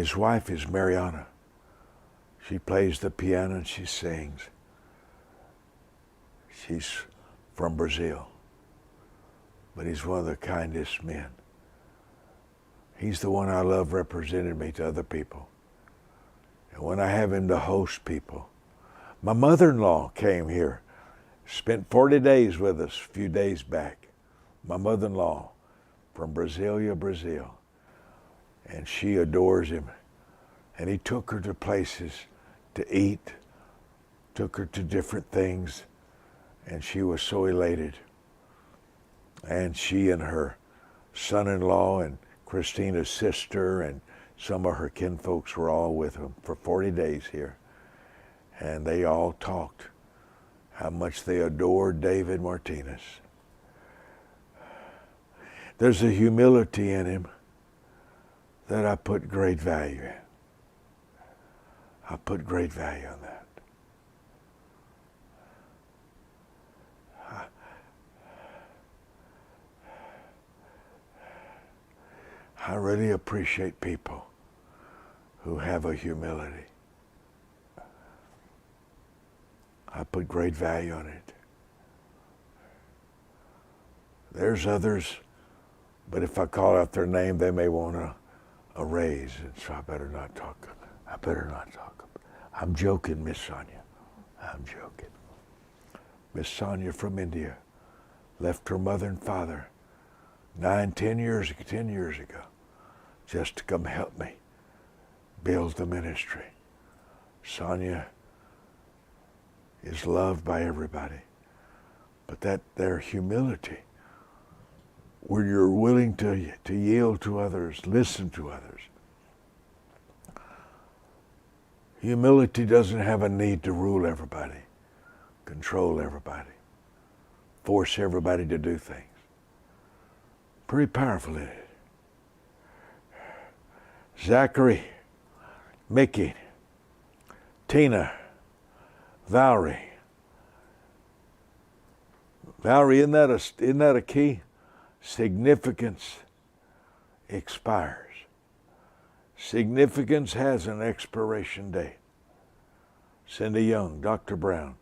His wife is Mariana. She plays the piano and she sings. She's from Brazil, but he's one of the kindest men. He's the one I love represented me to other people. And when I have him to host people, my mother-in-law came here, spent 40 days with us a few days back. My mother-in-law from Brasilia, Brazil. And she adores him. And he took her to places to eat, took her to different things, and she was so elated. And she and her son-in-law and Christina's sister and some of her kinfolks were all with him for 40 days here. And they all talked how much they adored David Martinez. There's a humility in him that I put great value in. I put great value on that. I really appreciate people who have a humility. I put great value on it. There's others, but if I call out their name, they may want a raise, and so I better not talk. I'm joking, Miss Sonia. I'm joking. Miss Sonia from India left her mother and father 10 years ago, just to come help me build the ministry. Sonia is loved by everybody, but that their humility, where you're willing to yield to others, listen to others. Humility doesn't have a need to rule everybody, control everybody, force everybody to do things. Pretty powerful, isn't it? Zachary, Mickey, Tina, Valerie. Valerie, isn't that a key? Significance expires. Significance has an expiration date. Cindy Young, Dr. Brown,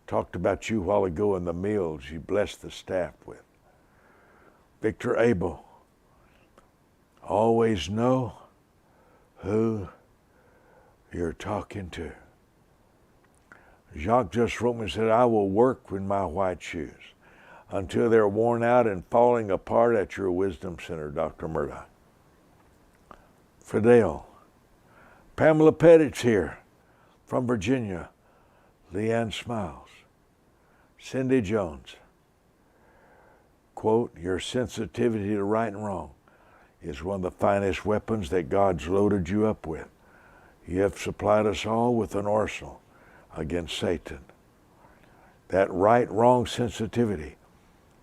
talked about you a while ago in the meals you blessed the staff with. Victor Abel, always know who you're talking to. Jacques just wrote me and said, I will work with my white shoes until they're worn out and falling apart at your wisdom center, Dr. Murdoch. Fidel. Pamela Pettit's here from Virginia. Leanne Smiles. Cindy Jones. Quote, your sensitivity to right and wrong is one of the finest weapons that God's loaded you up with. You have supplied us all with an arsenal against Satan. That right-wrong sensitivity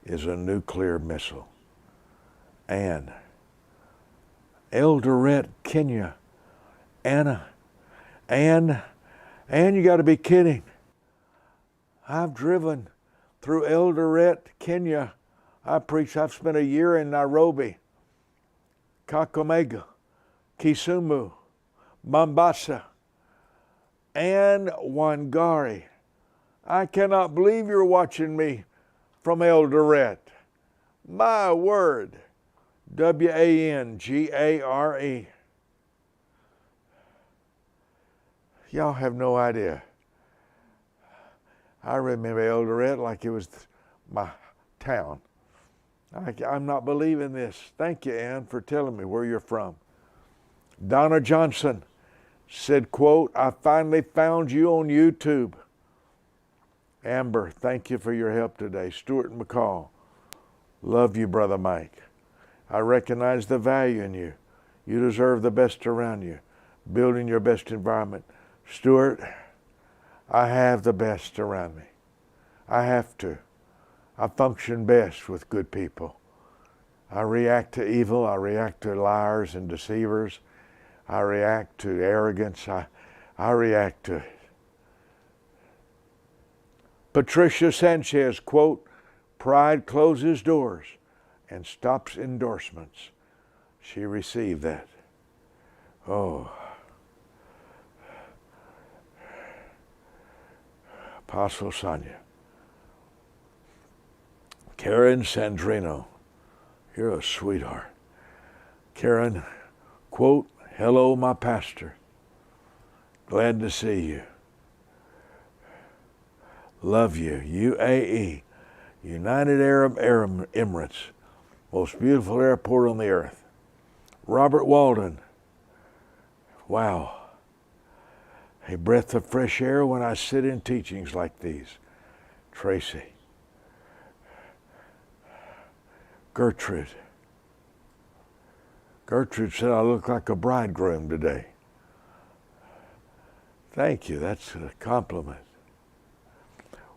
is a nuclear missile. And Eldoret, Kenya. Anna, you got to be kidding. I've driven through Eldoret, Kenya. I've spent a year in Nairobi, Kakamega, Kisumu, Mombasa, and Wangari. I cannot believe you're watching me from Eldoret. My word. Wangare. Y'all have no idea. I remember Eldoret like it was my town. I'm not believing this. Thank you, Ann, for telling me where you're from. Donna Johnson said, quote, I finally found you on YouTube. Amber, thank you for your help today. Stuart McCall, love you, Brother Mike. I recognize the value in you. You deserve the best around you. Building your best environment. Stuart, I have the best around me. I have to. I function best with good people. I react to evil. I react to liars and deceivers. I react to arrogance. I react to it. Patricia Sanchez, quote, pride closes doors and stops endorsements. She received that. Oh, Apostle Sonia. Karen Sandrino, you're a sweetheart. Karen, quote, hello, my pastor. Glad to see you. Love you. UAE, United Arab Emirates, most beautiful airport on the earth. Robert Walden, wow. A breath of fresh air when I sit in teachings like these. Tracy. Gertrude. Gertrude said I look like a bridegroom today. Thank you, that's a compliment.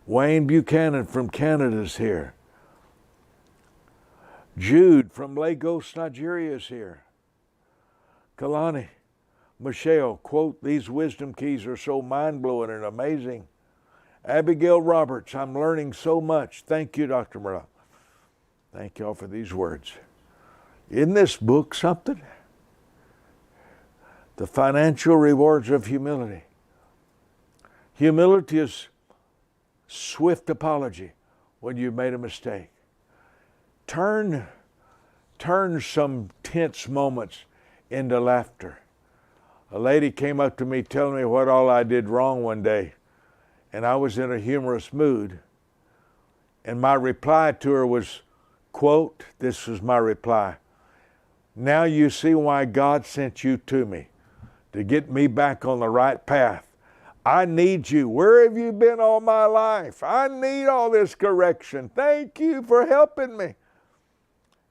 Wayne Buchanan from Canada is here. Jude from Lagos, Nigeria is here. Kalani, Michelle, quote, these wisdom keys are so mind-blowing and amazing. Abigail Roberts, I'm learning so much. Thank you, Dr. Murdoch. Thank you all for these words. In this book, something? The financial rewards of humility. Humility is swift apology when you've made a mistake. Turn some tense moments into laughter. A lady came up to me telling me what all I did wrong one day, and I was in a humorous mood. And my reply to her was, quote, this was my reply, now you see why God sent you to me, to get me back on the right path. I need you. Where have you been all my life? I need all this correction. Thank you for helping me.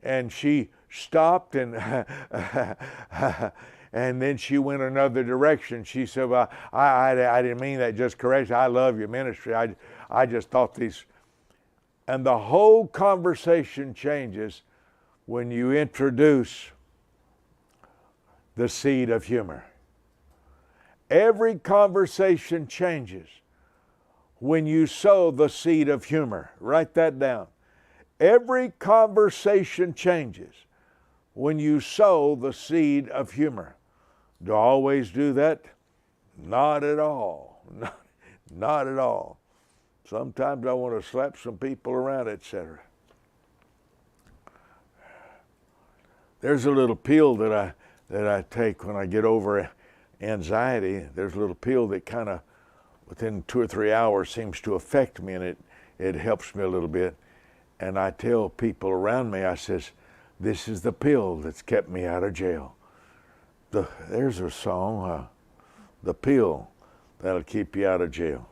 And she stopped and and then she went another direction. She said, well, I didn't mean that, just correction. I love your ministry. I just thought these. And the whole conversation changes when you introduce the seed of humor. Every conversation changes when you sow the seed of humor. Write that down. Every conversation changes when you sow the seed of humor. Do I always do that? Not at all. Not at all. Sometimes I want to slap some people around, etc. There's a little pill that I take when I get over anxiety. There's a little pill that kind of within 2 or 3 hours seems to affect me, and it helps me a little bit. And I tell people around me, I says, this is the pill that's kept me out of jail. There's a song, the pill that'll keep you out of jail.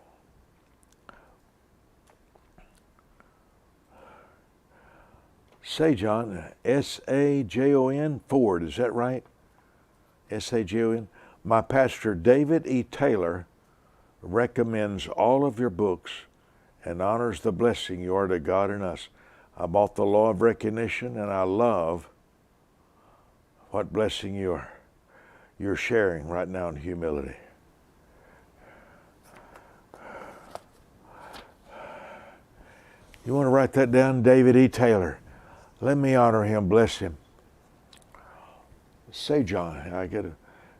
Sajon, S-A-J-O-N, Ford, is that right? S-A-J-O-N. My pastor, David E. Taylor, recommends all of your books and honors the blessing you are to God and us. I bought The Law of Recognition, and I love what blessing you're sharing right now in humility. You want to write that down? David E. Taylor. Let me honor him, bless him. Sajon, I get it.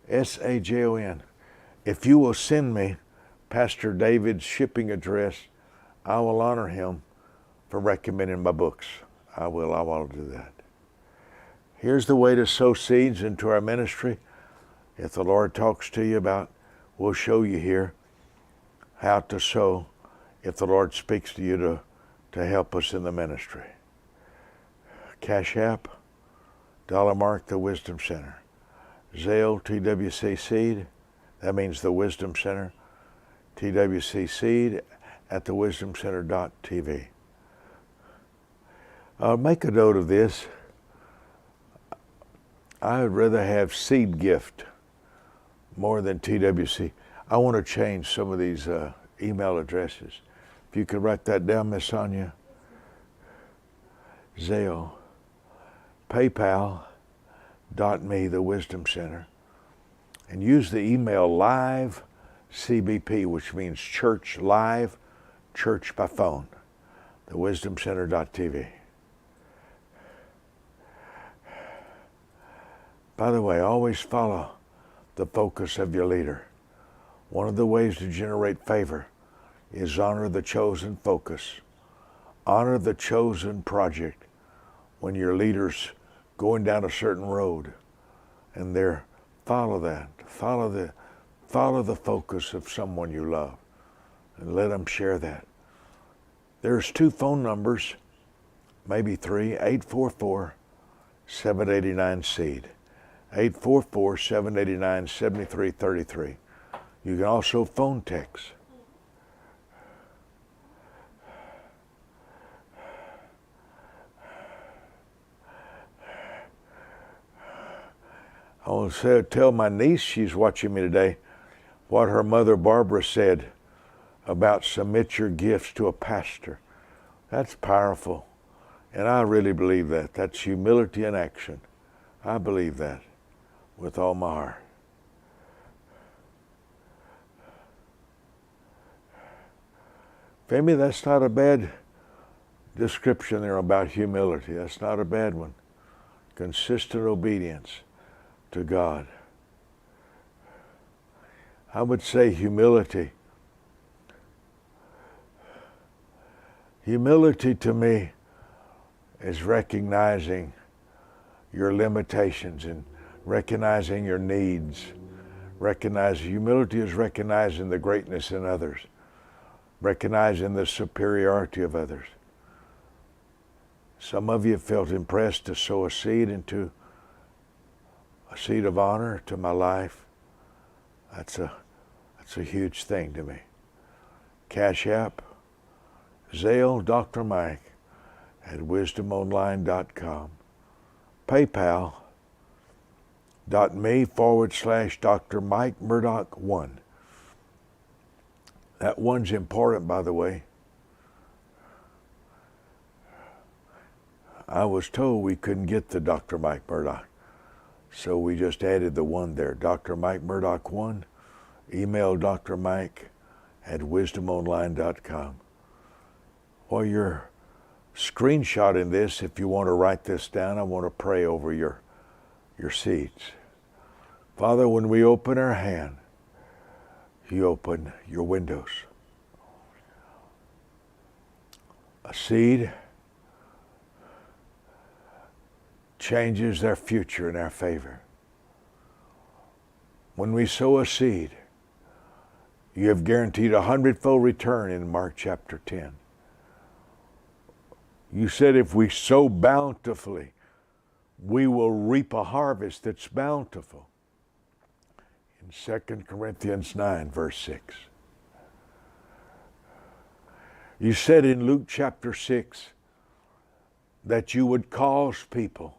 S-A-J-O-N. If you will send me Pastor David's shipping address, I will honor him for recommending my books. I will do that. Here's the way to sow seeds into our ministry. If the Lord talks to you about, we'll show you here how to sow if the Lord speaks to you to help us in the ministry. Cash App, $, the Wisdom Center. Zelle, TWC Seed, that means the Wisdom Center. TWC Seed at thewisdomcenter.tv. Make a note of this. I would rather have seed gift more than TWC. I want to change some of these email addresses. If you could write that down, Miss Sonia. Zelle, PayPal.me, the Wisdom Center, and use the email live CBP, which means church live, church by phone, thewisdomcenter.tv. By the way, always follow the focus of your leader. One of the ways to generate favor is honor the chosen focus. Honor the chosen project. When your leader's going down a certain road and they're, follow that. Follow the focus of someone you love and let them share that. There's 2 phone numbers, maybe 3, 844-789-SEED. 844-789-7333. You can also phone text. I want to tell my niece, she's watching me today, what her mother Barbara said about submit your gifts to a pastor. That's powerful. And I really believe that. That's humility in action. I believe that with all my heart. Maybe that's not a bad description there about humility. That's not a bad one. Consistent obedience to God. I would say humility. Humility to me is recognizing your limitations and recognizing your needs. Humility is recognizing the greatness in others, recognizing the superiority of others. Some of you felt impressed to sow a seed into a seed of honor to my life. That's a huge thing to me. Cash App, Zelle, Dr. Mike at wisdomonline.com. PayPal.me/Dr. Mike Murdock 1. That one's important, by the way. I was told we couldn't get the Dr. Mike Murdock, so we just added the 1 there. Dr. Mike Murdock 1. Email Dr. Mike at wisdomonline.com. While you're screenshotting this, if you want to write this down, I want to pray over your seeds. Father, when we open our hand, you open your windows. A seed changes their future in our favor. When we sow a seed, you have guaranteed 100-fold return in Mark chapter 10. You said if we sow bountifully, we will reap a harvest that's bountiful. In 2 Corinthians 9, verse 6. You said in Luke chapter 6 that you would cause people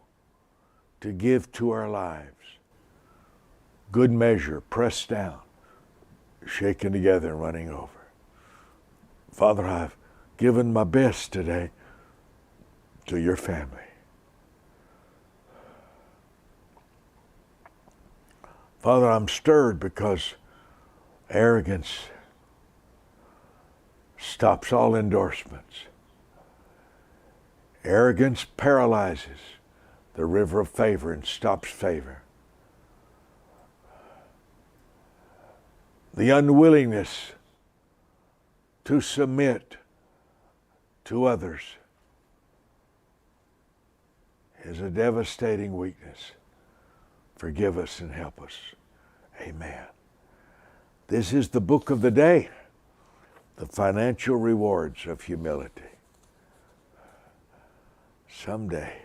to give to our lives. Good measure, pressed down, shaken together and running over. Father, I've given my best today to your family. Father, I'm stirred because arrogance stops all endorsements. Arrogance paralyzes the river of favor and stops favor. The unwillingness to submit to others is a devastating weakness. Forgive us and help us. Amen. This is the book of the day, the financial rewards of humility. Someday,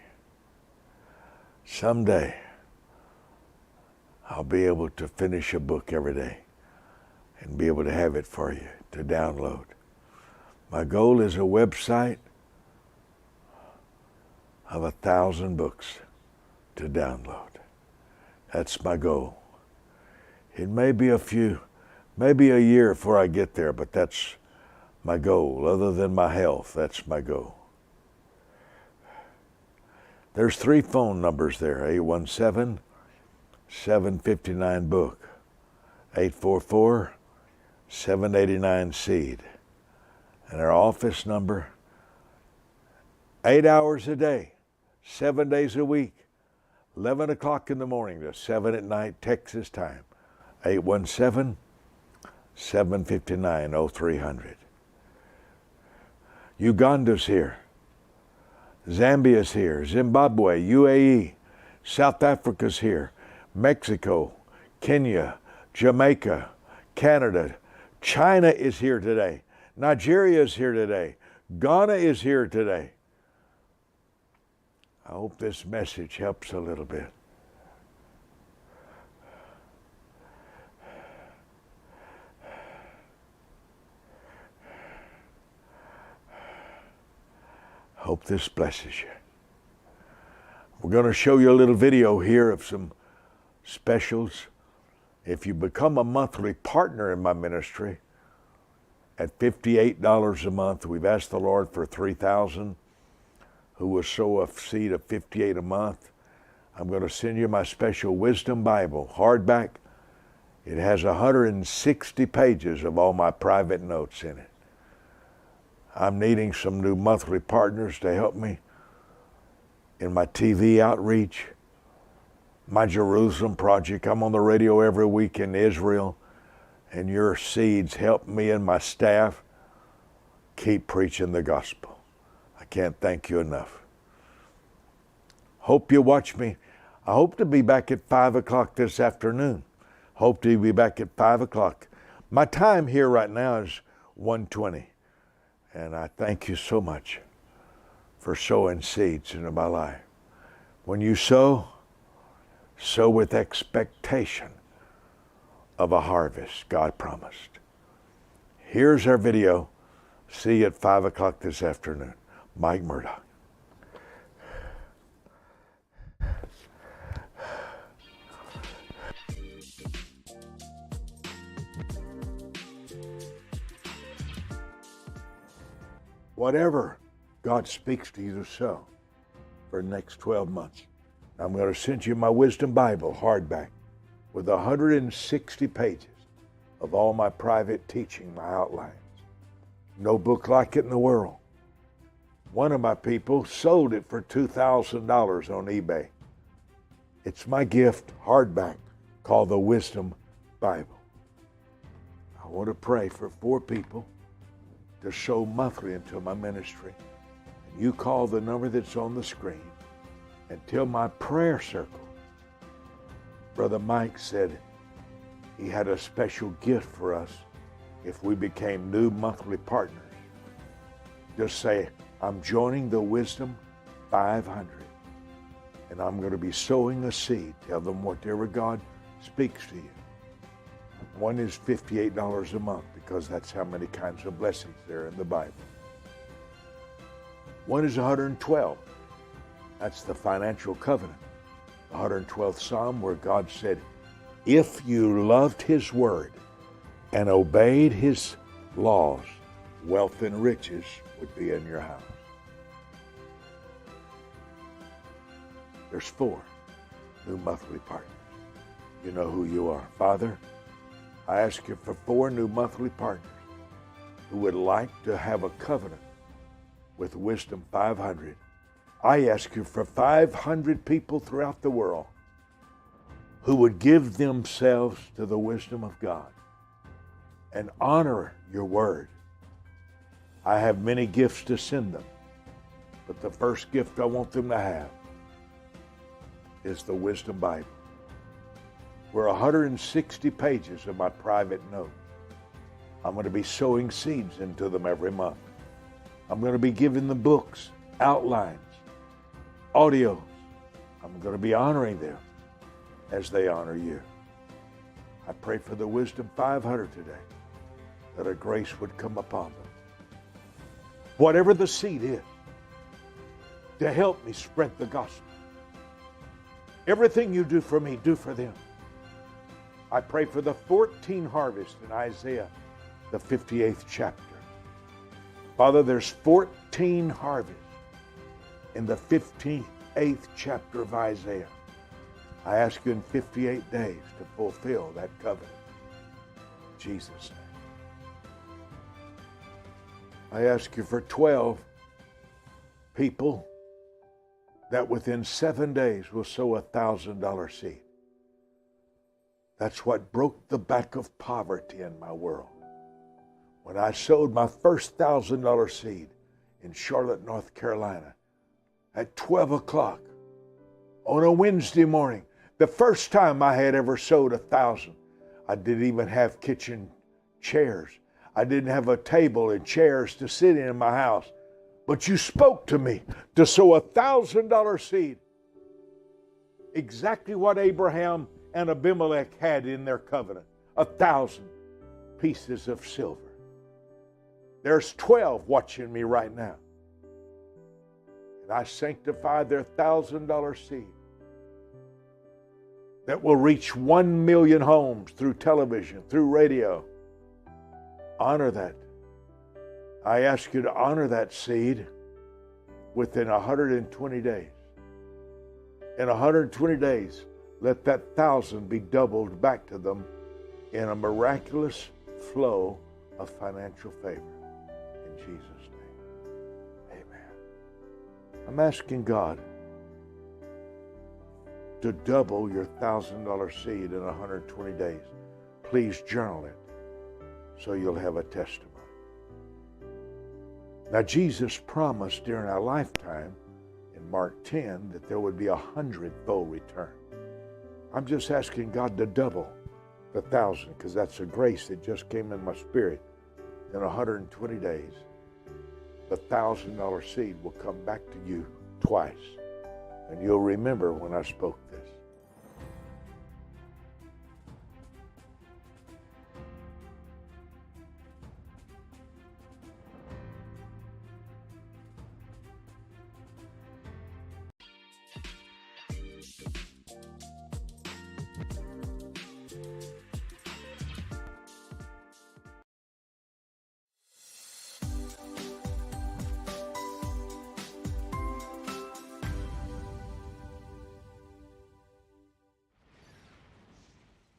I'll be able to finish a book every day and be able to have it for you to download. My goal is a website of 1,000 books to download. That's my goal. It may be maybe a year before I get there, but that's my goal. Other than my health, that's my goal. There's 3 phone numbers there, 817-759-BOOK, 844-789-SEED. And our office number, 8 hours a day, 7 days a week, 11 o'clock in the morning to 7 at night, Texas time, 817-759-0300. Uganda's here. Zambia's here. Zimbabwe, UAE, South Africa's here. Mexico, Kenya, Jamaica, Canada. China is here today. Nigeria is here today. Ghana is here today. I hope this message helps a little bit. Hope this blesses you. We're going to show you a little video here of some specials. If you become a monthly partner in my ministry at $58 a month, we've asked the Lord for $3,000, who will sow a seed of $58 a month. I'm going to send you my special Wisdom Bible, hardback. It has 160 pages of all my private notes in it. I'm needing some new monthly partners to help me in my TV outreach, my Jerusalem project. I'm on the radio every week in Israel, and your seeds help me and my staff keep preaching the gospel. I can't thank you enough. Hope you watch me. I hope to be back at 5 o'clock this afternoon. Hope to be back at 5 o'clock. My time here right now is 1:20. And I thank you so much for sowing seeds into my life. When you sow with expectation of a harvest God promised. Here's our video. See you at 5 o'clock this afternoon. Mike Murdock. Whatever God speaks to you to sow for the next 12 months. I'm going to send you my Wisdom Bible, hardback, with 160 pages of all my private teaching, my outlines. No book like it in the world. One of my people sold it for $2,000 on eBay. It's my gift, hardback, called the Wisdom Bible. I want to pray for 4 people to sow monthly into my ministry. And you call the number that's on the screen and tell my prayer circle. Brother Mike said he had a special gift for us if we became new monthly partners. Just say, I'm joining the Wisdom 500 and I'm going to be sowing a seed. Tell them whatever God speaks to you. One is $58 a month because that's how many kinds of blessings there are in the Bible. One is 112. That's the financial covenant. The 112th Psalm where God said, if you loved His word and obeyed His laws, wealth and riches would be in your house. There's 4 new monthly partners. You know who you are. Father, I ask you for 4 new monthly partners who would like to have a covenant with Wisdom 500. I ask you for 500 people throughout the world who would give themselves to the wisdom of God and honor your word. I have many gifts to send them, but the first gift I want them to have is the Wisdom Bible. Where 160 pages of my private notes. I'm going to be sowing seeds into them every month. I'm going to be giving them books, outlines, audios. I'm going to be honoring them as they honor you. I pray for the Wisdom 500 today, that a grace would come upon them. Whatever the seed is, to help me spread the gospel. Everything you do for me, do for them. I pray for the 14 harvest in Isaiah, the 58th chapter. Father, there's 14 harvests in the 58th chapter of Isaiah. I ask you in 58 days to fulfill that covenant. In Jesus' name. I ask you for 12 people that within 7 days will sow a $1,000 seed. That's what broke the back of poverty in my world. When I sowed my first $1,000 seed, in Charlotte, North Carolina at 12 o'clock on a Wednesday morning. The first time I had ever sowed 1,000. I didn't even have kitchen chairs. I didn't have a table and chairs to sit in my house. But you spoke to me to sow $1,000 seed. Exactly what Abraham and Abimelech had in their covenant. 1,000 pieces of silver. There's 12 watching me right now. And I sanctified their $1,000 seed that will reach 1 million homes through television, through radio. Honor that. I ask you to honor that seed within 120 days. In 120 days, let that 1,000 be doubled back to them in a miraculous flow of financial favor. In Jesus' name, amen. I'm asking God to double your $1,000 seed in 120 days. Please journal it so you'll have a testimony. Now, Jesus promised during our lifetime in Mark 10 that there would be 100-fold return. I'm just asking God to double the 1,000 because that's a grace that just came in my spirit. In 120 days, the $1,000 seed will come back to you twice. And you'll remember when I spoke this.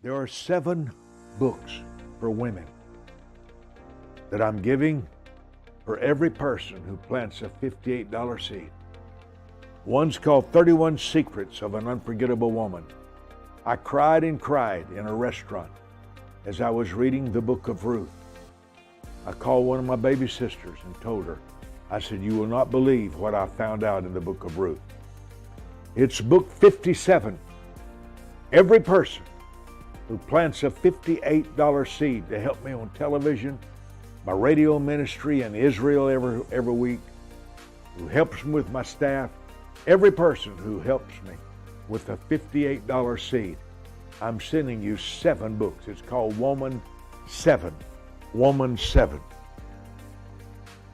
There are 7 books for women that I'm giving for every person who plants a $58 seed. One's called 31 Secrets of an Unforgettable Woman. I cried and cried in a restaurant as I was reading the book of Ruth. I called one of my baby sisters and told her, I said, you will not believe what I found out in the book of Ruth. It's book 57. Every person who plants a $58 seed to help me on television, my radio ministry in Israel every week, who helps me with my staff, every person who helps me with a $58 seed, I'm sending you 7 books. It's called Woman 7. Woman 7.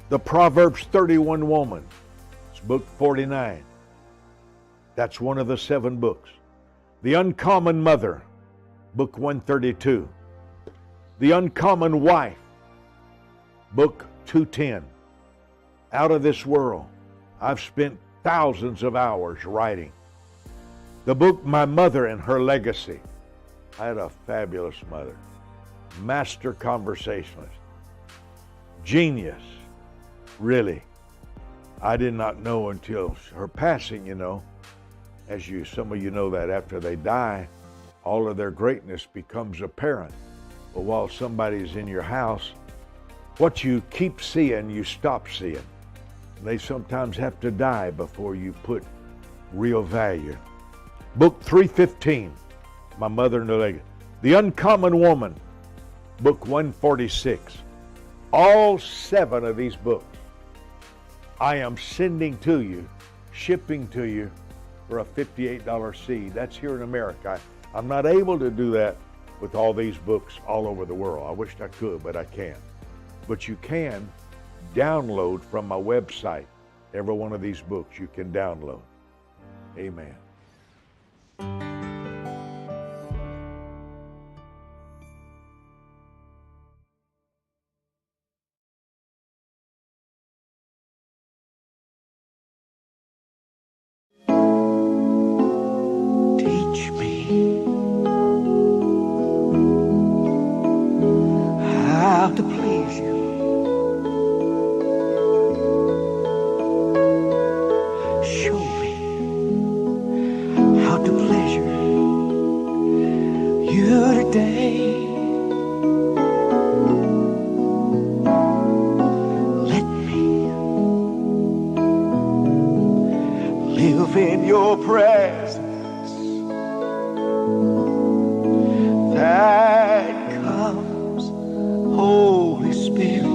The Proverbs 31 Woman. It's book 49. That's one of the 7 books. The Uncommon Mother. Book 132. The Uncommon Wife, book 210. Out of This World. I've spent thousands of hours writing. The book My Mother and Her Legacy. I had a fabulous mother. Master conversationalist. Genius. Really. I did not know until her passing, As some of you know that after they die, all of their greatness becomes apparent. But while somebody's in your house, what you keep seeing, you stop seeing. They sometimes have to die before you put real value. Book 315, My Mother and the Legacy. The Uncommon Woman, book 146. All 7 of these books I am sending to you, shipping to you for a $58 seed. That's here in America. I'm not able to do that with all these books all over the world. I wish I could, but I can't. But you can download from my website. Every one of these books you can download. Amen. Teach me how to please you. Show me in your presence that comes, Holy Spirit,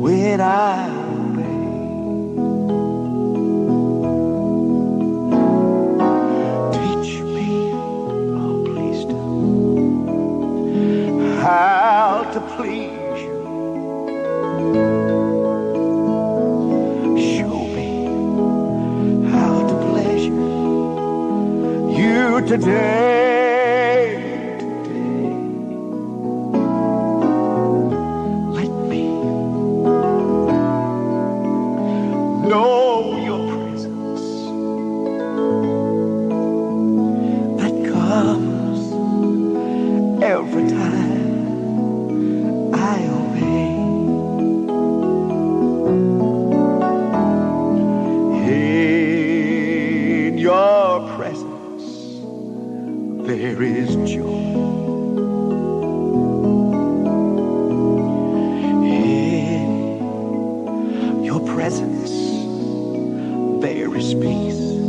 when I obey. Teach me, oh please do, how to please you. Show me how to pleasure you today. Let me know your presence that comes every time I obey. In your presence there is joy. In your presence there is peace.